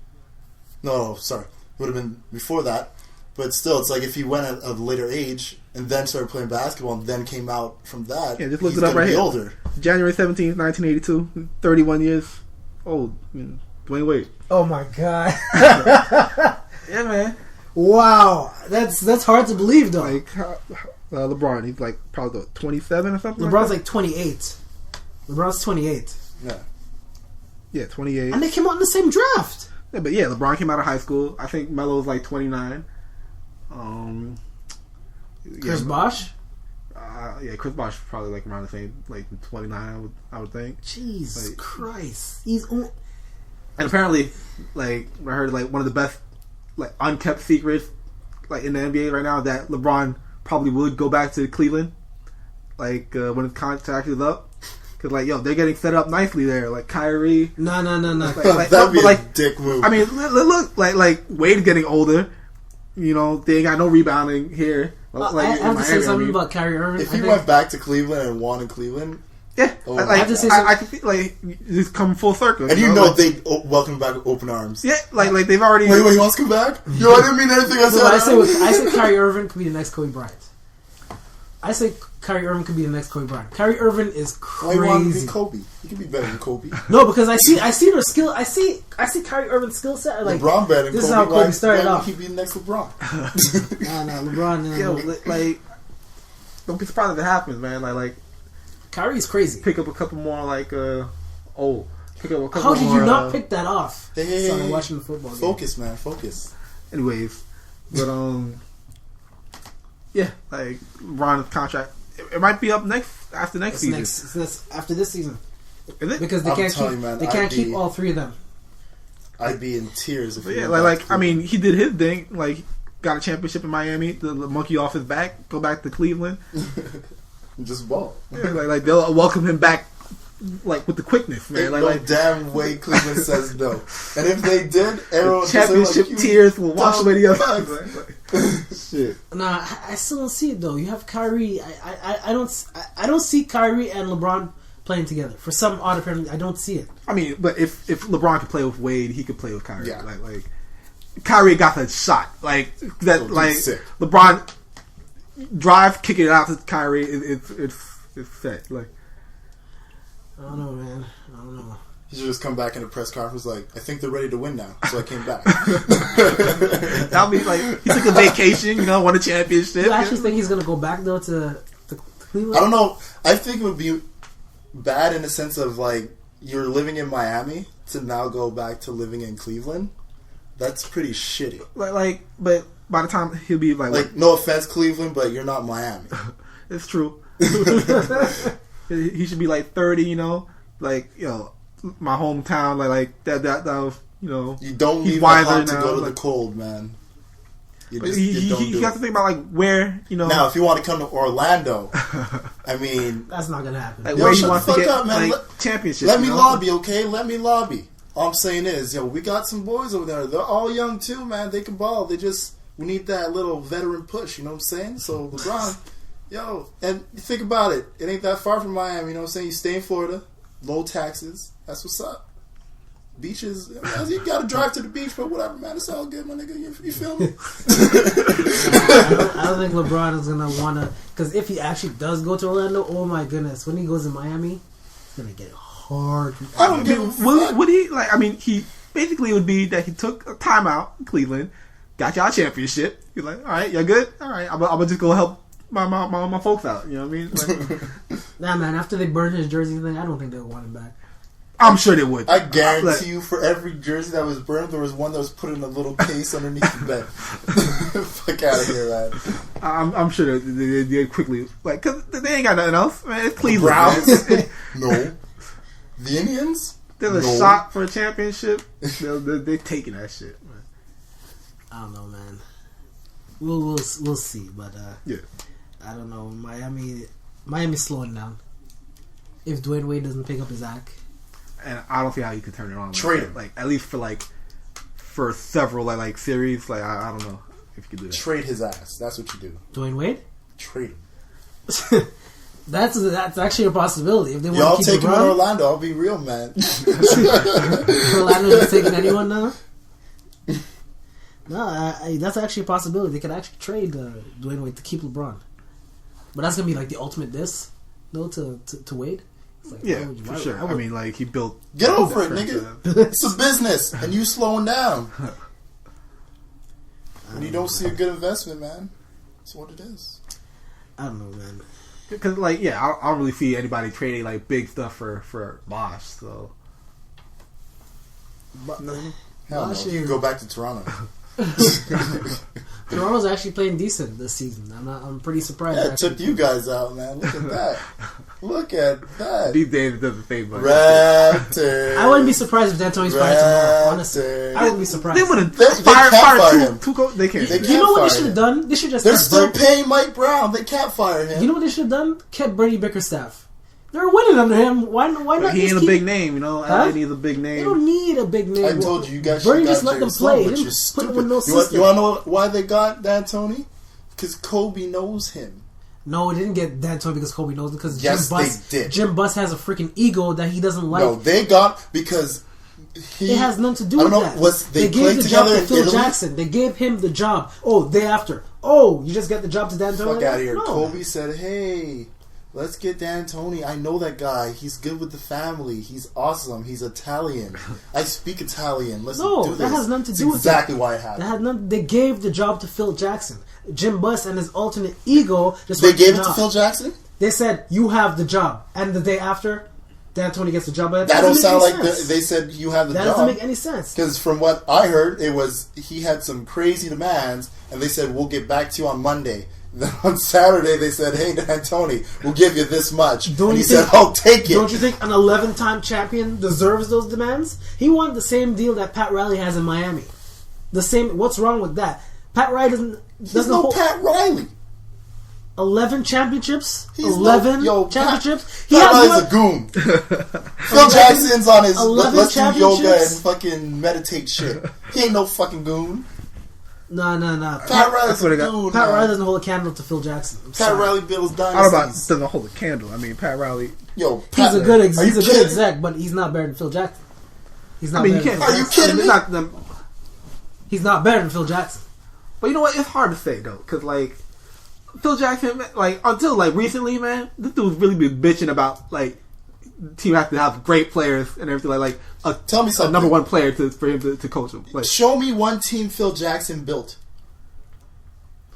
no, sorry, it would have been before that. But still, it's like if he went at a later age and then started playing basketball and then came out from that, yeah, just look it up right here. Older. January 17th, 1982, 31 years old. I mean, Dwayne Wade. Oh my god. Yeah, man. Wow, that's hard to believe though. Like LeBron, he's like probably 27 or something. LeBron's like 28. LeBron's 28. Yeah, 28. And they came out in the same draft. Yeah, but yeah, LeBron came out of high school. I think Melo was like 29. Chris Bosh? Yeah, Chris Bosh probably like around the same, like 29. I would think. Jesus like, Christ, he's old. And apparently, like I heard, like one of the best, like unkept secrets, like in the NBA right now, that LeBron probably would go back to Cleveland, like when his contract is up. Cause like they're getting set up nicely there, like Kyrie. No. That'd be a dick move. I mean, look, like Wade's getting older. You know, they ain't got no rebounding here. Like, I have to say something about Kyrie Irving. If he went back to Cleveland and won in Cleveland, yeah, I have to say I can feel like just come full circle. And you know they welcome him back with open arms. Yeah, like they've already. Wait, he wants to come back? Yo, I didn't mean anything I said. I say Kyrie Irving could be the next Kobe Bryant. I say Kyrie Irving could be the next Kobe Bryant. Kyrie Irving is crazy. Why you want to be Kobe? He could be better than Kobe. No, because I see their skill. I see Kyrie Irving's skill set. Like LeBron better than this Kobe. Is how Kobe started off. He be the next LeBron. No, LeBron. Yo, like don't be surprised if it happens, man. Like Kyrie's crazy. Pick up a couple more pick up a couple. How did more, you not pick that off? Hey, Sorry, watching the football game. Focus, man, focus. Anyways, but yeah, like LeBron's contract. It might be up after next season. After this season. Is it? Because they can't keep all three of them. I'd be in tears if I mean, he did his thing. Like, got a championship in Miami. The monkey off his back. Go back to Cleveland. Just ball. Yeah, like they'll welcome him back, like with the quickness, man. No damn way Cleveland says no. And if they did, the championship tears will wash away the other. Shit. Nah, I still don't see it though. You have Kyrie. I don't see Kyrie and LeBron playing together for some odd apparently. I don't see it. I mean, but if LeBron could play with Wade, he could play with Kyrie. Yeah. Like Kyrie got that shot. Like that. Like sick. LeBron drive, kicking it out to Kyrie. It's set. Like I don't know, man. I don't know. He should just come back in a press conference like, I think they're ready to win now, so I came back. That'll be like, he took a vacation, won a championship. You actually think he's going to go back, though, to Cleveland? I don't know. I think it would be bad in the sense of, like, you're living in Miami to now go back to living in Cleveland. That's pretty shitty. But by the time he'll be like... Like, no offense, Cleveland, but you're not Miami. It's true. He should be like 30, like, my hometown, like that was, you don't leave the hot to go to the cold, man. You have to think about like where, Now, if you want to come to Orlando, I mean, that's not gonna happen. Like where you want to get man. Like championships. Let me lobby, okay? Let me lobby. All I'm saying is, we got some boys over there. They're all young too, man. They can ball. We need that little veteran push. You know what I'm saying? So LeBron, and think about it. It ain't that far from Miami. You know what I'm saying? You stay in Florida, low taxes. That's what's up. Beaches, you gotta drive to the beach, but whatever, man. It's all good, my nigga. You feel me? I don't think LeBron is gonna wanna, because if he actually does go to Orlando, oh my goodness, when he goes to Miami, he's gonna get hard. I don't give a fuck. Would he like? I mean, he basically would be that he took a timeout in Cleveland, got y'all a championship. He's like, all right, y'all good? All right, I'm gonna just go help my folks out. You know what I mean? Like, nah, man. After they burned his jersey thing, I don't think they'll want him back. I'm sure they would. I guarantee you, for every jersey that was burned, there was one that was put in a little case underneath the bed. Fuck out of here, man. I'm sure they quickly, like, because they ain't got nothing else, man. It's Cleveland. No. The Indians? There's a shot for a championship. They're taking that shit, man. I don't know, man. We'll see, but yeah. I don't know. Miami's slowing down. If Dwayne Wade doesn't pick up his act. And I don't see how you can turn it on. Trade him. Like, at least for several, like series. Like, I don't know if you could do that. Trade his ass. That's what you do. Dwayne Wade? Trade him. That's actually a possibility. If they want Y'all to keep take him in LeBron, Orlando. I'll be real, man. Orlando's taking anyone now? No, that's actually a possibility. They could actually trade Dwayne Wade to keep LeBron. But that's going to be like the ultimate diss, though, to Wade. It's like, Yeah, for sure. I mean, like, he built... Get over it, nigga. It's a business, and you slowing down. When you don't see a good investment, man, that's what it is. I don't know, man. Because, like, yeah, I don't really see anybody trading, like, big stuff for Bosh, so... But, Hell no. You can go back to Toronto. Toronto's actually playing decent this season. I'm pretty surprised. Yeah, it took you guys out, man. Look at that. Look at that. These days it doesn't say much. Raptors. I wouldn't be surprised if D'Antoni's fired tomorrow. Honestly, I wouldn't be surprised. They would have They can't fire him. They can't. They You know what fire they should have him. done? They should just. They're still paying Mike Brown. They can't fire him. You know what they should have done? Kept Bernie Bickerstaff. They're winning under him. Why not? But he just ain't a keep... big name, you know. Huh? LA needs a big name. They don't need a big name. I told you guys Bernie should just let them play. He but didn't you're put stupid. them in no You system. want to know why they got D'Antoni? Because Kobe knows him. No, it didn't get D'Antoni because Kobe knows him. Because Yes, Jim Buss, they did. Jim Buss has a freaking ego that he doesn't like. No, they got because he. It has nothing to do I with don't know. that. Was they gave played the job together to in Phil Italy? Jackson. They gave him the job. Oh, day after. Oh, you just got the job to D'Antoni? Fuck out of here. No. Kobe said, "Hey, let's get D'Antoni. I know that guy. He's good with the family. He's awesome. He's Italian. I speak Italian. Let's do this." that has nothing to It's do with exactly it. why it happened. That had nothing. They gave the job to Phil Jackson. Jim Buss and his alternate ego just They went, gave it "Nah." to Phil Jackson? They said, you have the job. And the day after, D'Antoni gets the job. But That don't doesn't sound make like any sense. they said you have the That job. doesn't make any sense. Because from what I heard, it was he had some crazy demands, and they said, we'll get back to you on Monday. Then on Saturday, they said, hey, D'Antoni, we'll give you this much. Don't And he you think- said, I'll take it. Don't you think an 11-time champion deserves those demands? He wanted the same deal that Pat Riley has in Miami. The same. What's wrong with that? Pat Riley doesn't There's no hold Pat Riley. 11 championships. He's 11 no, championships. Pat Riley's a goon. Phil Jackson's on his 11 let's do yoga and championships. fucking meditate shit. He ain't no fucking goon. No. Pat Riley's That's what a I got. goon. Pat man. Riley doesn't hold a candle to Phil Jackson. I'm Pat sorry. Riley builds I don't know about dynasties. doesn't hold a candle. I mean, Pat Riley. Yo, Pat, He's a good are you he's a good kidding? exec, but he's not better than Phil Jackson. He's not I mean, you better can't. than Phil Are you Jackson. kidding me? It's not them. He's not better than Phil Jackson. But you know what? It's hard to say though, because like Phil Jackson, like until like recently, man, this dude's really been bitching about like the team has to have great players and everything. Like Tell me a something. number one player for him to coach him. Like, Show me one team Phil Jackson built.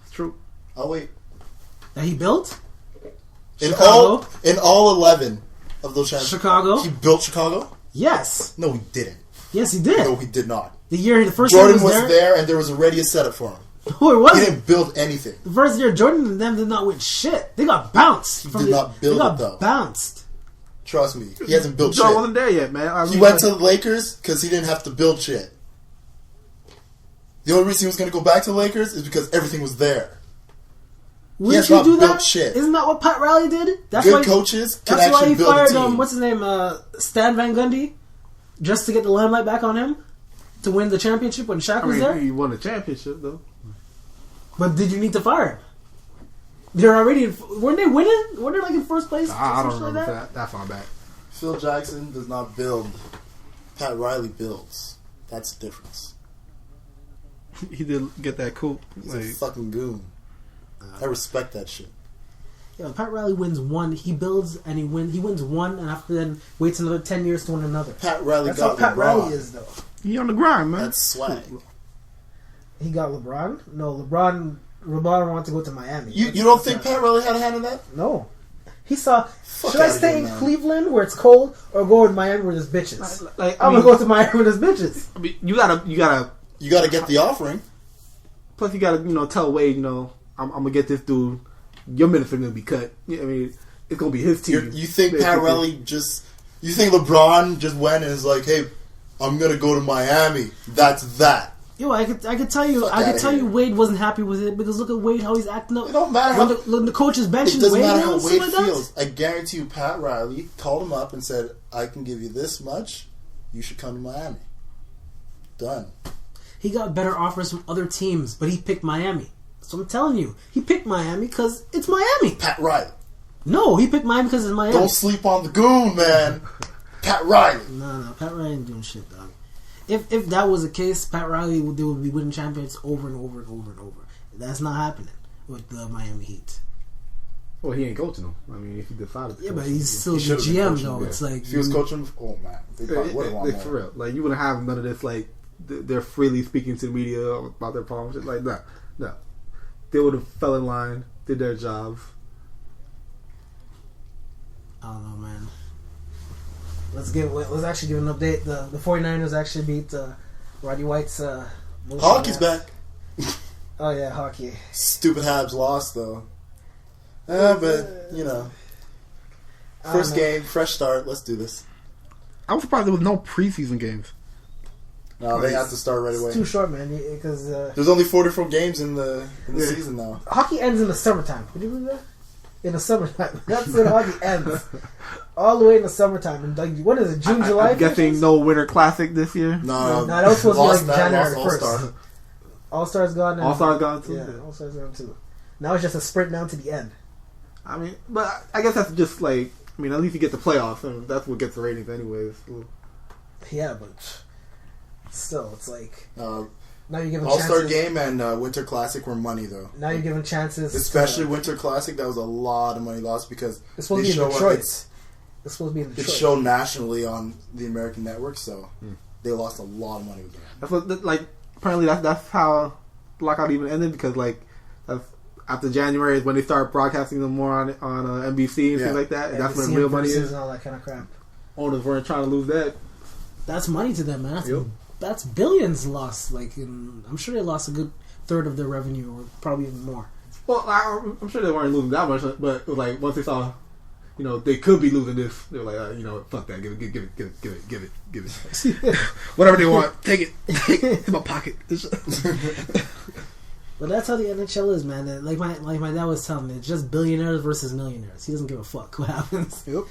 it's true. I'll wait. That he built? In Chicago? all 11 of those championships. Chicago? He built Chicago? Yes. No, he didn't. Yes, he did. No, he did not. The first year Jordan he was was there. there, and there was already a setup for him. Oh, it He wasn't. didn't build anything. The first year, Jordan and them did not win shit. They got bounced. He did not build they got it, though. bounced. Trust me, he hasn't built John shit. wasn't there yet, man. I He mean, went to the Lakers because he didn't have to build shit. The only reason he was going to go back to the Lakers is because everything was there. Wouldn't has you not do built that? shit. Isn't that what Pat Riley did? That's Good why, coaches can That's why actually he build a fired team. what's his name, Stan Van Gundy, just to get the limelight back on him to win the championship when Shaq I was there. mean, he won a championship though. But did you need to fire him? They're already weren't they winning? Weren't they like in first place? I don't Something like remember that far back. Phil Jackson does not build. Pat Riley builds. That's the difference. He did get that cool. He's Like, a fucking goon. I respect that shit. Yeah, Pat Riley wins one. He builds and he wins. He wins one, and after then waits another 10 years to win another. Pat Riley That's got what Pat LeBron. Riley is, though. he on the grind, man. That's swag. He got LeBron. No, LeBron wanted to go to Miami. You don't think Pat Riley had a hand in that? No. He saw. Fuck should I outta stay here, in man. Cleveland where it's cold, or go to Miami where there's bitches? Like, I'm gonna go to Miami where there's bitches. I mean, you gotta. You got to get the offering. Plus, you gotta, tell Wade, I'm gonna get this dude. Your minutes are gonna be cut. I mean, it's gonna be his team. You think Pat basically. Riley just... You think LeBron just went and is like, hey, I'm going to go to Miami. That's that. Yo, I could tell you, Wade wasn't happy with it because look at Wade how he's acting up. It don't matter when the coach is benching. It doesn't Wade, matter how Wade like feels. I guarantee you, Pat Riley called him up and said, "I can give you this much. You should come to Miami." Done. He got better offers from other teams, but he picked Miami. So I'm telling you, he picked Miami because it's Miami. Pat Riley. No, he picked Miami because it's Miami. Don't sleep on the goon, man. Pat Riley. No, Pat Riley ain't doing shit, dog. If that was the case, Pat Riley would be winning champions over and over and over and over. That's not happening with the Miami Heat. Well, he ain't coaching them. I mean, if he decided to. Yeah, but he's still the GM, though. It's like if he was coaching, oh man, they probably would have won more. For real, like you wouldn't have none of this. Like they're freely speaking to the media about their problems. Like no, they would have fell in line, did their jobs. I don't know, man. Let's actually give an update. The 49ers actually beat Roddy White's Hockey's back. Oh yeah, hockey. Stupid Habs lost though. But you know, first game, fresh start. Let's do this. I was surprised there was no preseason games. No, they have to start right away. It's too short, man. Because there's only 44 games in the season now. Hockey ends in the summertime. Could you believe that? In the summertime. That's when hockey ends. All the way in the summertime. And like, what is it? June, July? I'm guessing no Winter Classic this year. No, that was supposed to be like January 1st. All-Star. All-Star's gone. All-Star's gone too. Yeah, All-Star's gone too. Now it's just a sprint down to the end. I mean, but I guess that's just like, I mean, at least you get the playoffs, and that's what gets the ratings anyways. Yeah, but still, it's like now you're giving All-Star chances. game and Winter Classic were money though. Now you're giving chances, especially Winter Classic. That was a lot of money lost because it's supposed to be in Detroit. It's supposed to be in Detroit. It's shown nationally on the American network, so they lost a lot of money with that. That's what, like, apparently that's how the lockout even ended because like after January is when they start broadcasting them more on NBC and things like that. And that's when real money is. And all that kind of crap. Owners weren't trying to lose that. That's money to them, man. That's billions lost. Like, I'm sure they lost a good third of their revenue, or probably even more. Well, I'm sure they weren't losing that much, but it was like once they saw, you know, they could be losing this, they were like, you know, fuck that, give it, whatever they want, take it, in my pocket. But that's how the NHL is, man. Like my dad was telling me, it's just billionaires versus millionaires. He doesn't give a fuck what happens. Yep.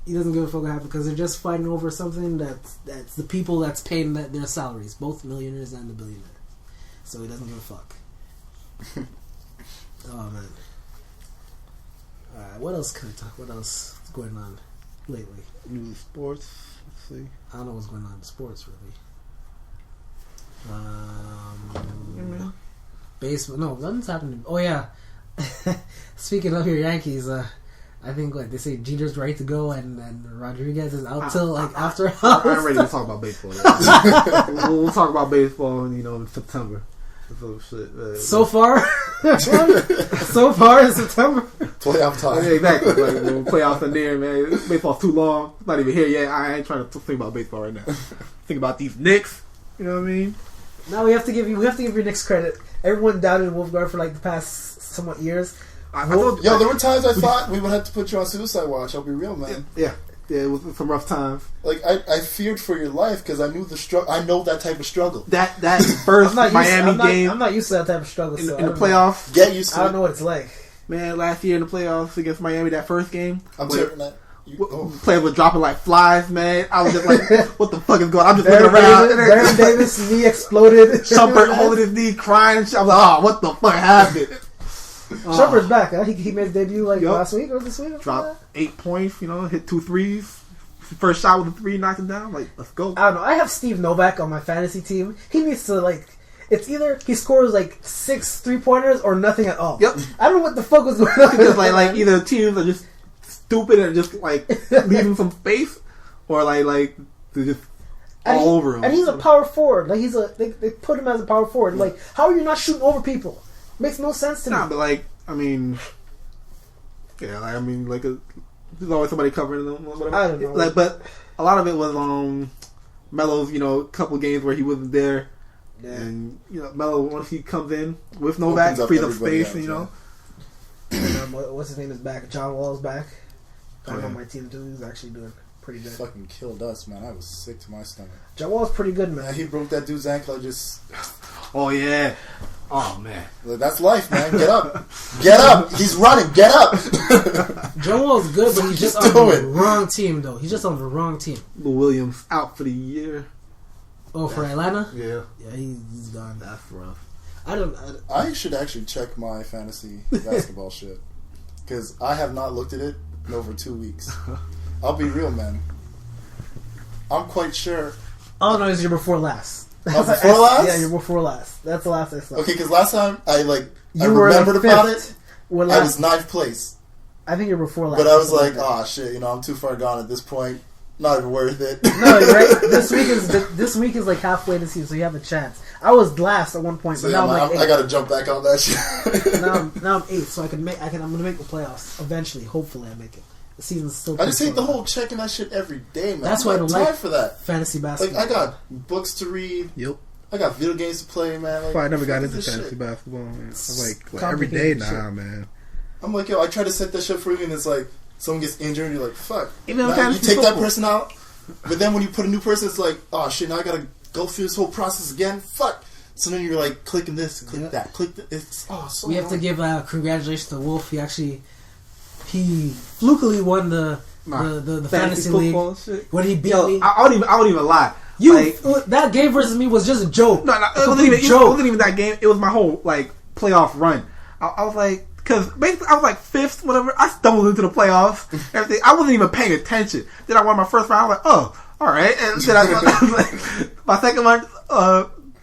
He doesn't give a fuck what happens because they're just fighting over something that's the people that's paying their salaries, both millionaires and the billionaires. So he doesn't give a fuck. Oh man. Alright, what else can we talk? What else is going on lately? News, sports. Let's see. I don't know what's going on in sports really. Baseball. No, nothing's happening. Oh yeah. Speaking of your Yankees, I think they say Jeter's right to go and Rodriguez is out till after. I'm ready to talk about baseball. We'll talk about baseball in September. So far in September. Playoff time. Yeah, exactly. Like, when playoffs are near, man. Baseball's too long. It's not even here yet. I ain't trying to think about baseball right now. Think about these Knicks. You know what I mean? Now we have to give your Knicks credit. Everyone doubted Wolfguard for the past somewhat years. There were times I thought we would have to put you on suicide watch. I'll be real, man. Yeah, it was some rough times. Like I feared for your life because I knew the struggle. I know that type of struggle. That first Miami game. I'm not used to that type of struggle. In the playoffs, get used to it. I don't know what it's like. Man, last year in the playoffs against Miami, that first game, players were dropping like flies, man. I was just like, what the fuck is going on? I'm just looking around. Baron Davis' knee exploded. Shumpert holding his knee, crying. I was like, oh, what the fuck happened? Shumpert's back, huh? He made his debut last week or this week? Dropped 8 points, hit 2 threes. First shot with a 3, knocked him down. Like, let's go. I don't know. I have Steve Novak on my fantasy team. He needs to, it's either he scores 6 3-pointers or nothing at all. Yep. I don't know what the fuck was going on. Because either teams are just stupid and just leaving some space, or they're just all over him. And he's a power forward. They put him as a power forward. How are you not shooting over people? Makes no sense to me. Nah, but there's always somebody covering them. Whatever. I don't know. But a lot of it was Melo's. A couple games where he wasn't there, and Melo once he comes in with Novak, frees up space. What's his name is back? John Wall's back. I'm on my team too. He's actually doing pretty good. Fucking killed us, man. I was sick to my stomach. John Wall's pretty good, man. Man, he broke that dude's ankle. I just... Oh, yeah. Oh, man. That's life, man. Get up. Get up. He's running. Get up. John Wall's good, but he's just on the wrong team, though. He's just on the wrong team. Lou Williams out for the year. Oh, for Atlanta? Yeah. Yeah, he's gone. That's rough. I should actually check my fantasy basketball shit. Because I have not looked at it in over 2 weeks. I'll be real, man. I'm quite sure. All I know is you're before last. Oh, before last? Yeah, you're before last. That's the last I saw. Okay, because last time I remembered about it. I was 9th place. I think you're before last. But I was like, oh shit, I'm too far gone at this point. Not even worth it. No, you're right. This week is like halfway to the season, so you have a chance. I was last at one point, but now I'm like 8th. I gotta jump back on that shit. now I'm 8th, so I'm gonna make the playoffs eventually. Hopefully, I make it. The season's still. I just hate the whole checking that shit every day, man. That's why I don't like for that fantasy basketball. Like I got books to read. Yep. I got video games to play, man. Like, I never got into fantasy basketball, man. I'm like every day, man. I'm like, yo, I try to set that shit for you, and it's like someone gets injured, and you're like, fuck. Even you take that person out, but then when you put a new person, it's like, oh shit, now I gotta go through this whole process again. Fuck. So then you're like clicking this, click that, click that. It's so. We have to give congratulations to Wolf. He flukily won the fantasy league shit. when he beat me. I don't even lie. That game versus me was just a joke. No, it wasn't even that game. It was my whole playoff run. I was like, because basically I was like 5th, whatever. I stumbled into the playoffs. Everything. I wasn't even paying attention. Then I won my first round. I was like, oh, all right. And then I was like, my second one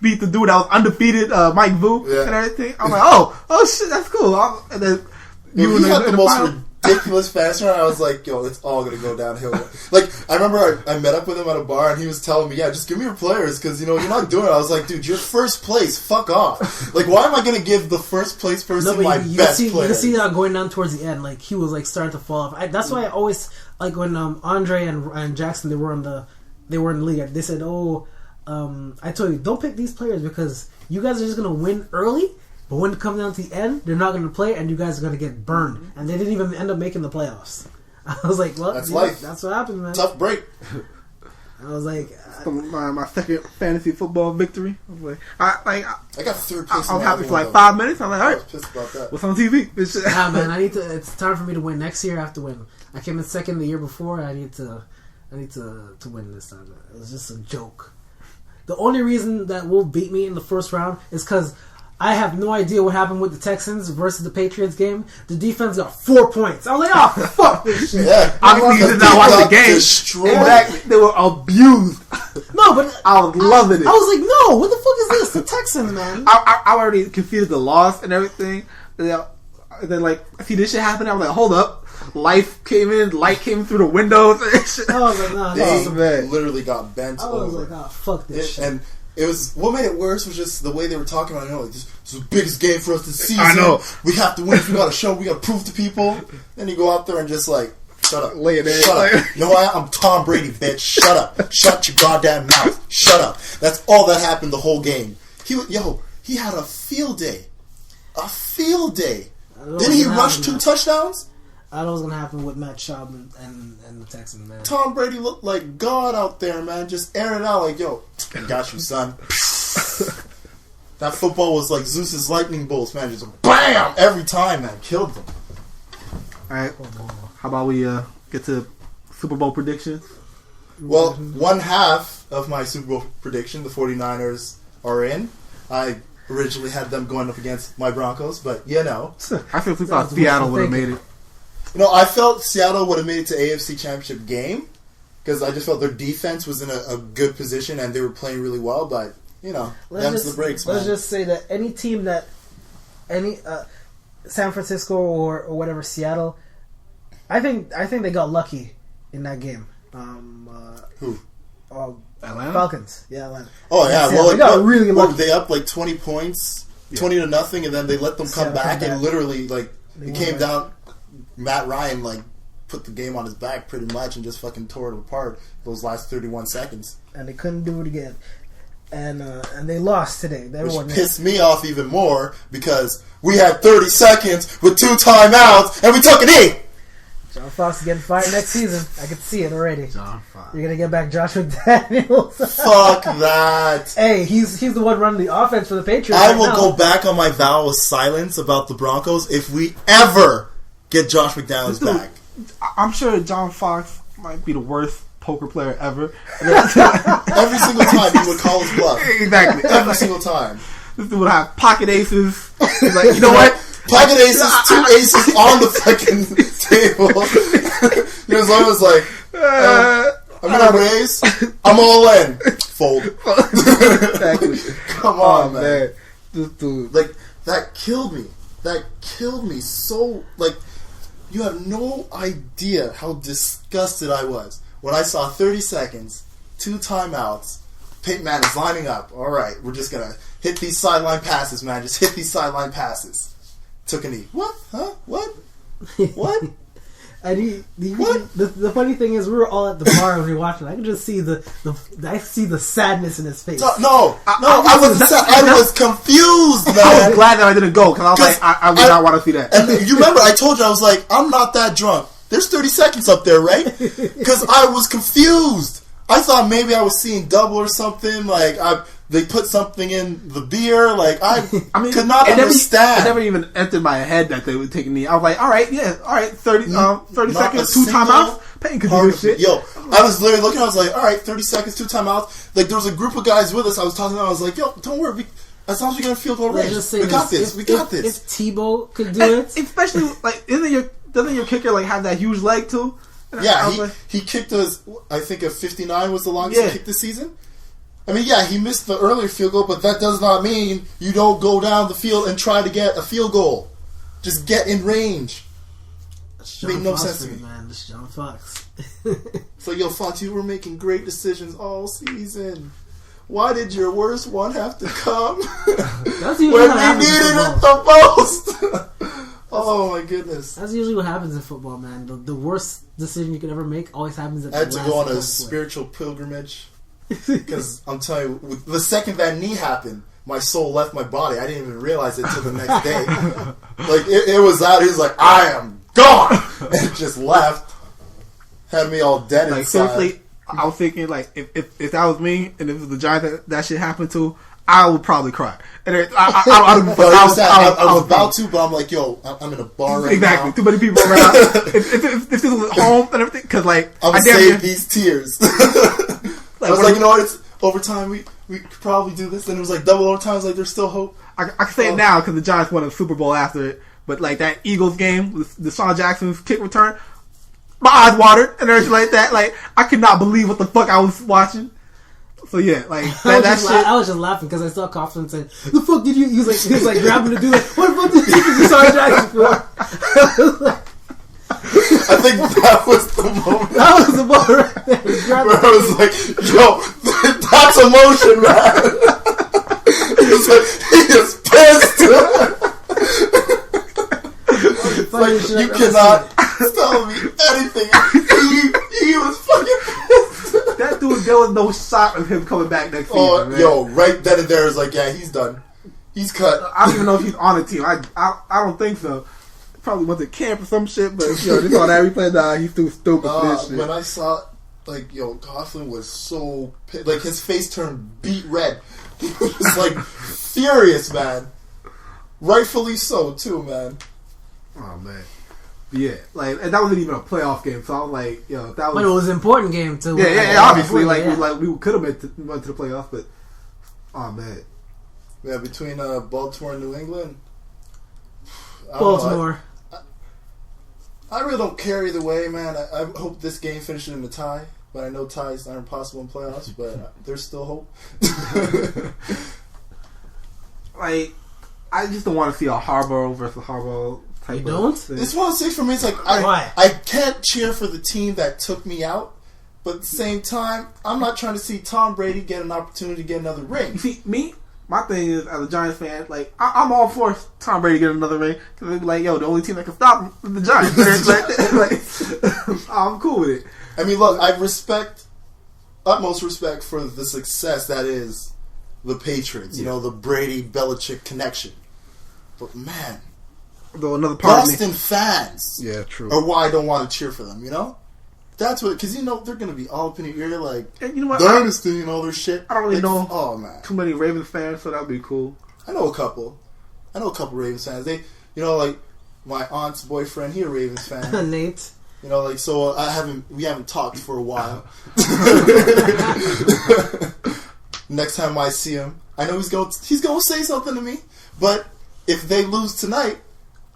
beat the dude that was undefeated, Mike Vu, and everything. I'm like, oh shit, that's cool. And then you had the most ridiculous fast run. I was like, yo, it's all gonna go downhill. Like, I remember I met up with him at a bar, and he was telling me, yeah, just give me your players, because you're not doing it. I was like, dude, you're first place. Fuck off. Like, why am I gonna give the first place person my best player? You see that going down towards the end, like he was like starting to fall off. That's why I always like when Andre and Jackson they were in the league. They said, I told you, don't pick these players because you guys are just gonna win early. But when it comes down to the end, they're not going to play, and you guys are going to get burned. And they didn't even end up making the playoffs. I was like, well, that's life. That's what happens, man. Tough break. I was like... my second fantasy football victory. I was like, I got 3rd place. I was happy for like 5 minutes. I'm like, all right. I was pissed about that. What's on TV? Nah, man, it's time for me to win. Next year, I have to win. I came in 2nd the year before. I need to win this time. It was just a joke. The only reason that Wolf beat me in the first round is because... I have no idea what happened with the Texans versus the Patriots game. The defense got 4 points. I was like, oh, fuck this shit. Yeah. Obviously, you did not watch the game. Exactly. They were abused. No, but I was loving it. I was like, no, what the fuck is this? The Texans, man. I already conceded the loss and everything. And then, see this shit happen. I was like, hold up. Light came through the windows. And shit. I was like, nah, they literally got bent over. I was like, oh, fuck this shit. And it was what made it worse was just the way they were talking about it. Like, this is the biggest game for us this season. I know. We have to win. We got to show. We got to prove to people. Then you go out there and just shut up. Lay it in. Shut up. You know what? I'm Tom Brady, bitch. Shut up. Shut your goddamn mouth. Shut up. That's all that happened the whole game. He had a field day. A field day. Didn't he rush 2 touchdowns? I don't know what's going to happen with Matt Schaub and the Texans, man. Tom Brady looked like God out there, man. Just airing it out like, yo, I got you, son. That football was like Zeus's lightning bolts, man. Just BAM! Every time, man. Killed them. Alright. How about we get to Super Bowl predictions? Well, one half of my Super Bowl prediction, the 49ers are in. I originally had them going up against my Broncos, but I feel we thought Seattle would have made it. I felt Seattle would have made it to AFC Championship game because I just felt their defense was in a good position and they were playing really well. But them's the breaks, man. Let's just say that any team that San Francisco or whatever Seattle, I think they got lucky in that game. Who? Atlanta? Falcons. Yeah, Atlanta. Oh yeah, well, they got really lucky. Were they up like 20 points, 20-0, and then they let them come back and literally it came down. Matt Ryan put the game on his back pretty much and just fucking tore it apart those last 31 seconds. And they couldn't do it again. And they lost today. Which pissed me off even more because we had 30 seconds with 2 timeouts and we took an knee. John Fox is getting fired next season. I can see it already. John Fox. You're gonna get back Josh McDaniels. Fuck that. Hey, he's the one running the offense for the Patriots. I will go back on my vow of silence about the Broncos if we ever get Josh McDaniels back. I'm sure John Fox might be the worst poker player ever. Every single time he would call his bluff. Exactly. Every single time. This dude would have pocket aces. He's like, you know what? Pocket aces, 2 aces on the fucking table. He was always like, I'm gonna raise. I'm all in. Fold. Exactly. Come on, man. This dude. Like, that killed me. That killed me so, like, you have no idea how disgusted I was when I saw 30 seconds, 2 timeouts, Peyton Manning's lining up. All right, we're just going to hit these sideline passes, man. Just hit these sideline passes. Took a knee. What? Huh? What? What? And the funny thing is, we were all at the bar when we were watching. I could just see the sadness in his face. I wasn't sad. I was confused, man. I was glad that I didn't go because I was like, I would not want to see that. And you remember, I told you, I was like, I'm not that drunk. There's 30 seconds up there, right? Because I was confused. I thought maybe I was seeing double or something. Like they put something in the beer. Like I could not understand. It never even entered my head that they would take a knee. I was like, all right, 30 seconds, 2 timeouts. Peyton could do this shit. Yo, I was literally looking. I was like, all right, 30 seconds, 2 timeouts. Like there was a group of guys with us. I was talking to them. I was like, yo, don't worry. As long as we get a field goal range, we got this. We got this. If Tebow could do it, especially like, doesn't your kicker like have that huge leg too? Yeah, he kicked us. I think a 59 was the longest he kicked this season. I mean, yeah, he missed the earlier field goal, but that does not mean you don't go down the field and try to get a field goal. Just get in range. Made no sense to me, man. This is John Fox. So, yo, Fox, you were making great decisions all season. Why did your worst one have to come That's when we needed it the most? Oh my goodness! That's usually what happens in football, man. The worst decision you could ever make always happens at the last. I had to go on a spiritual pilgrimage because I'm telling you, the second that knee happened, my soul left my body. I didn't even realize it until the next day. Like it was that. He was like, "I am gone," and just left. Had me all dead like, inside. Seriously, I was thinking like if that was me and if it was the Giants that shit happened to, I would probably cry. And I was about to, but I'm like, yo, I'm in a bar right now. Exactly. Too many people around. if this was at home and everything, because like I'm gonna save these tears. I was like, you know what? It's overtime. We could probably do this. And it was like double overtime. I was like, there's still hope. I can say it now because the Giants won a Super Bowl after it. But like that Eagles game with Deshaun Jackson's kick return, my eyes watered and everything like that. Like I could not believe what the fuck I was watching. So yeah, like that shit. I was just laughing because I saw Kaufman saying, "The fuck did you?" He was like grabbing the dude. Like, what the fuck did you do Deshaun Jackson for? I think that was the moment. That was the moment right there. Where I was like, "Yo, that's emotion, man." He was like, he is pissed. Like you cannot tell me anything. He was fucking pissed. That dude, there was no shot of him coming back next season. Man. Yo, right then and there is like, yeah, he's done. He's cut. I don't even know if he's on the team. I don't think so. Probably went to camp or some shit, but yo, this all that replay, he's too stupid for this shit. When I saw, like, yo, Coughlin was so pissed. Like, his face turned beet red. He was like furious, man. Rightfully so, too, man. Oh man. Yeah, like, and that wasn't even a playoff game, so I was like, yo, that was. But it was an important game too. Yeah, obviously, we could have went to the playoffs, but oh man. Yeah, between Baltimore and New England. Baltimore. I really don't care either way, man. I hope this game finishes in a tie, but I know ties aren't possible in playoffs, but there's still hope. Like, I just don't want to see a Harbaugh versus Harbaugh type. You don't? It's 1-6 for me. It's like I can't cheer for the team that took me out, but at the same time, I'm not trying to see Tom Brady get an opportunity to get another ring. You see, my thing is, as a Giants fan, like I'm all for Tom Brady getting another ring because they'd be like, yo, the only team that can stop him is the Giants. like, I'm cool with it. I mean, look, I respect, utmost respect for the success that is the Patriots. You know, the Brady Belichick connection. But man, though another part Boston fans. Yeah, true. Or why I don't want to cheer for them, you know? That's what, because you know they're gonna be all up in your ear like and you know what? Dynasty and all their shit. I don't really like, know. Oh man, too many Ravens fans, so that'd be cool. I know a couple Ravens fans. They, you know, like my aunt's boyfriend, he a Ravens fan. Nate. You know, like so we haven't talked for a while. Next time I see him, I know he's gonna say something to me. But if they lose tonight,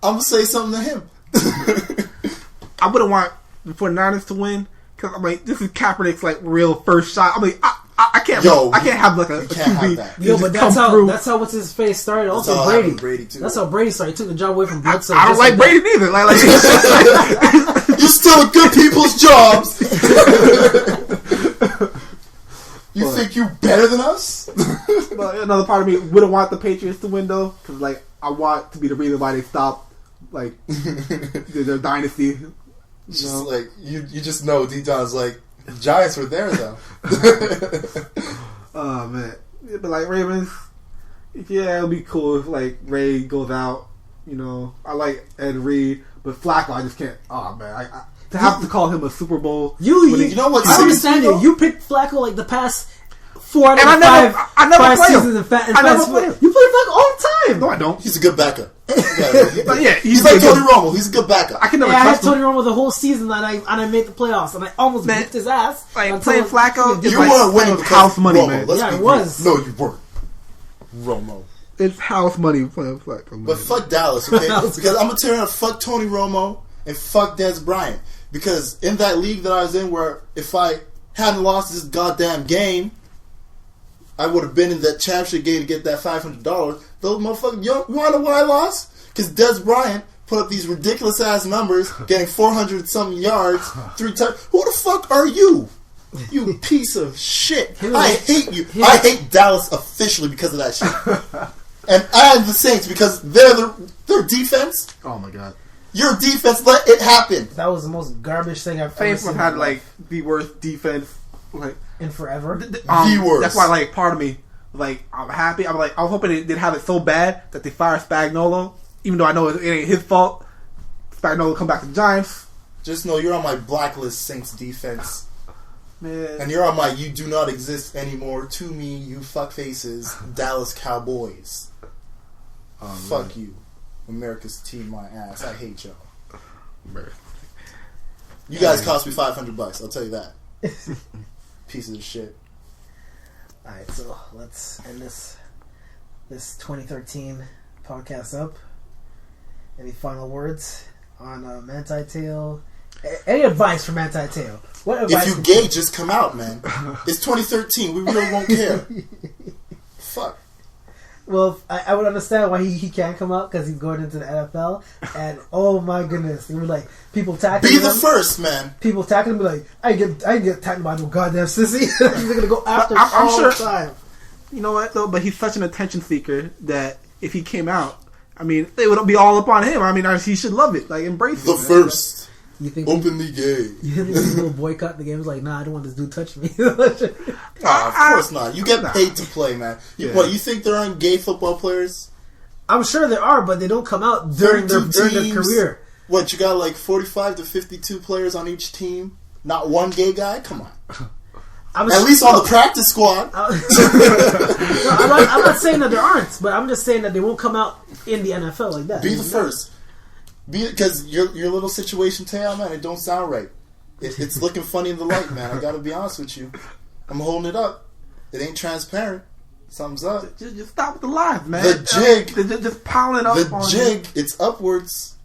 I'm gonna say something to him. I wouldn't want for Niners to win because I'm like, this is Kaepernick's like real first shot. I'm like, I can't. I can't have like a QB. Yo, but that's how what's his face started. That's also Brady too. That's how Brady started. He took the job away from Bledsoe. I don't like Brady neither. Like you're still at good people's jobs. You think you better than us? But another part of me wouldn't want the Patriots to win though, because like I want to be the reason why they stop like their dynasty. Just like you just know deep down it's like Giants were there though. Oh man, yeah, but like Ravens, yeah, it'll be cool if like Ray goes out. You know, I like Ed Reed, but Flacco, I just can't. Oh man, to have to call him a Super Bowl. You know what? I understand you. You picked Flacco like the past 4 out of I never five play seasons. him. I never play him. You play Flacco all the time. No, I don't. He's a good backup. Yeah, he's like Tony Romo. He's a good backup. I can never. I had trust him. Tony Romo the whole season, and I made the playoffs, and I almost beat his ass. Like playing Flacco, you weren't winning with house money, Romo. man. Yeah, it was. No, you weren't. Romo. It's house money playing Flacco. Man. But fuck Dallas, okay? Because I'm gonna tell you, fuck Tony Romo and fuck Dez Bryant. Because in that league that I was in, where if I hadn't lost this goddamn game, I would have been in that championship game to get that $500. Those motherfuckers, you wanna know why I lost? Because Dez Bryant put up these ridiculous ass numbers, getting 400 something yards, 3 times. Who the fuck are you? You piece of shit. I hate you. I hate Dallas officially because of that shit. And the Saints because their defense. Oh my god. Your defense let it happen. That was the most garbage thing I've ever Saints seen. had like the worst defense like in forever. The worst. That's why like part of me like I'm happy. I was hoping they'd have it so bad that they fire Spagnuolo, even though I know it ain't his fault. Spagnuolo come back to the Giants. Just know you're on my blacklist, Saints defense. Man. And you're on my you do not exist anymore to me, you fuckfaces, Dallas Cowboys. Fuck you. America's team, my ass. I hate y'all. You guys cost me $500. I'll tell you that. Pieces of shit. Alright, so let's end this 2013 podcast up. Any final words on Manti Te'o? Any advice for Manti Te'o? What advice? If you gay, just come out, man. It's 2013. We really won't care. Fuck. Well, I would understand why he can't come out because he's going into the NFL. And oh my goodness, they were like people tackling him. Be the first, man. People tackling him, be like, I get tackled by no goddamn sissy. They're gonna go after him I'm all sure, the time. You know what though? But he's such an attention seeker that if he came out, I mean, they would be all up on him. I mean, he should love it, like embrace it. The first. You think openly gay? You think people will boycott the game? Like, nah, I don't want this dude touch me. Of course not. You get paid to play, man. What, you think there aren't gay football players? I'm sure there are, but they don't come out during their career. What, you got like 45 to 52 players on each team? Not one gay guy? Come on. At least on the practice squad. I'm not saying that there aren't, but I'm just saying that they won't come out in the NFL like that. Be the first. Because your little situation, Teo, man, it don't sound right. It's looking funny in the light, man. I gotta be honest with you. I'm holding it up. It ain't transparent. Something's up. Just stop with the lies, man. The jig. They're just piling up the on jig, you. it's upwards.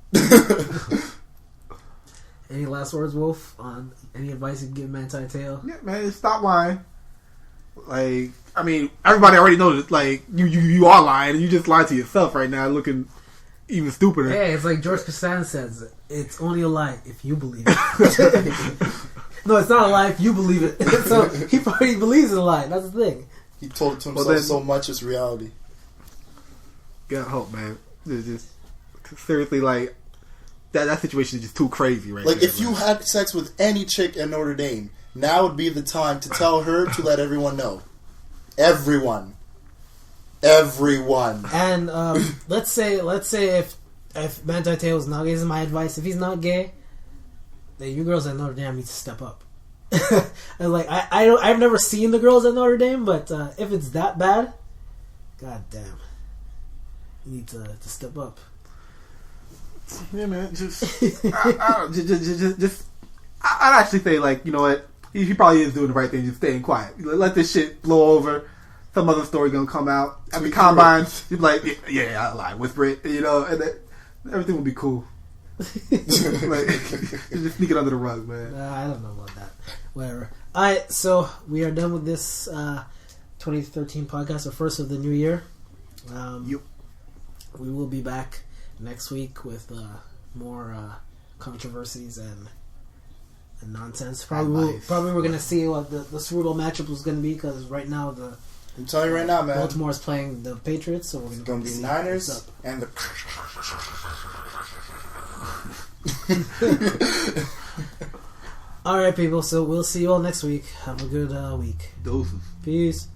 Any last words, Wolf, on any advice you can give Manti Te'o? Yeah, man, stop lying. Like, I mean, everybody already knows that, like, you are lying, and you just lied to yourself right now, looking even stupider. Hey, it's like George Costanza says, it's only a lie if you believe it. No, it's not a lie if you believe it. So he probably believes in a lie. That's the thing. He told it to himself so much it's reality. Gotta hope, man. It's just seriously, like, that situation is just too crazy right Like, there, if you had sex with any chick at Notre Dame, now would be the time to tell her to let everyone know. Everyone. And let's say if Manti Te'o's not gay, this is my advice. If he's not gay, then you girls at Notre Dame need to step up. And like I've never seen the girls at Notre Dame, but if it's that bad, god damn, you need to step up. Yeah, man. I'd actually say, like, you know what? He probably is doing the right thing, just staying quiet. Let this shit blow over. Some other story gonna come out at the combine. He'd be like, yeah, I lied, whisper it, you know, and everything will be cool. Like, just sneak it under the rug, man. I don't know about that. Whatever. Alright, so we are done with this 2013 podcast, the first of the new year. Yep. We will be back next week with more controversies and nonsense. Probably we're gonna see what the Cerruto matchup was gonna be, because right now I'm telling you right now, man. Baltimore's playing the Patriots, so we're gonna be Niners and the. All right, people. So we'll see you all next week. Have a good week. Doses. Peace.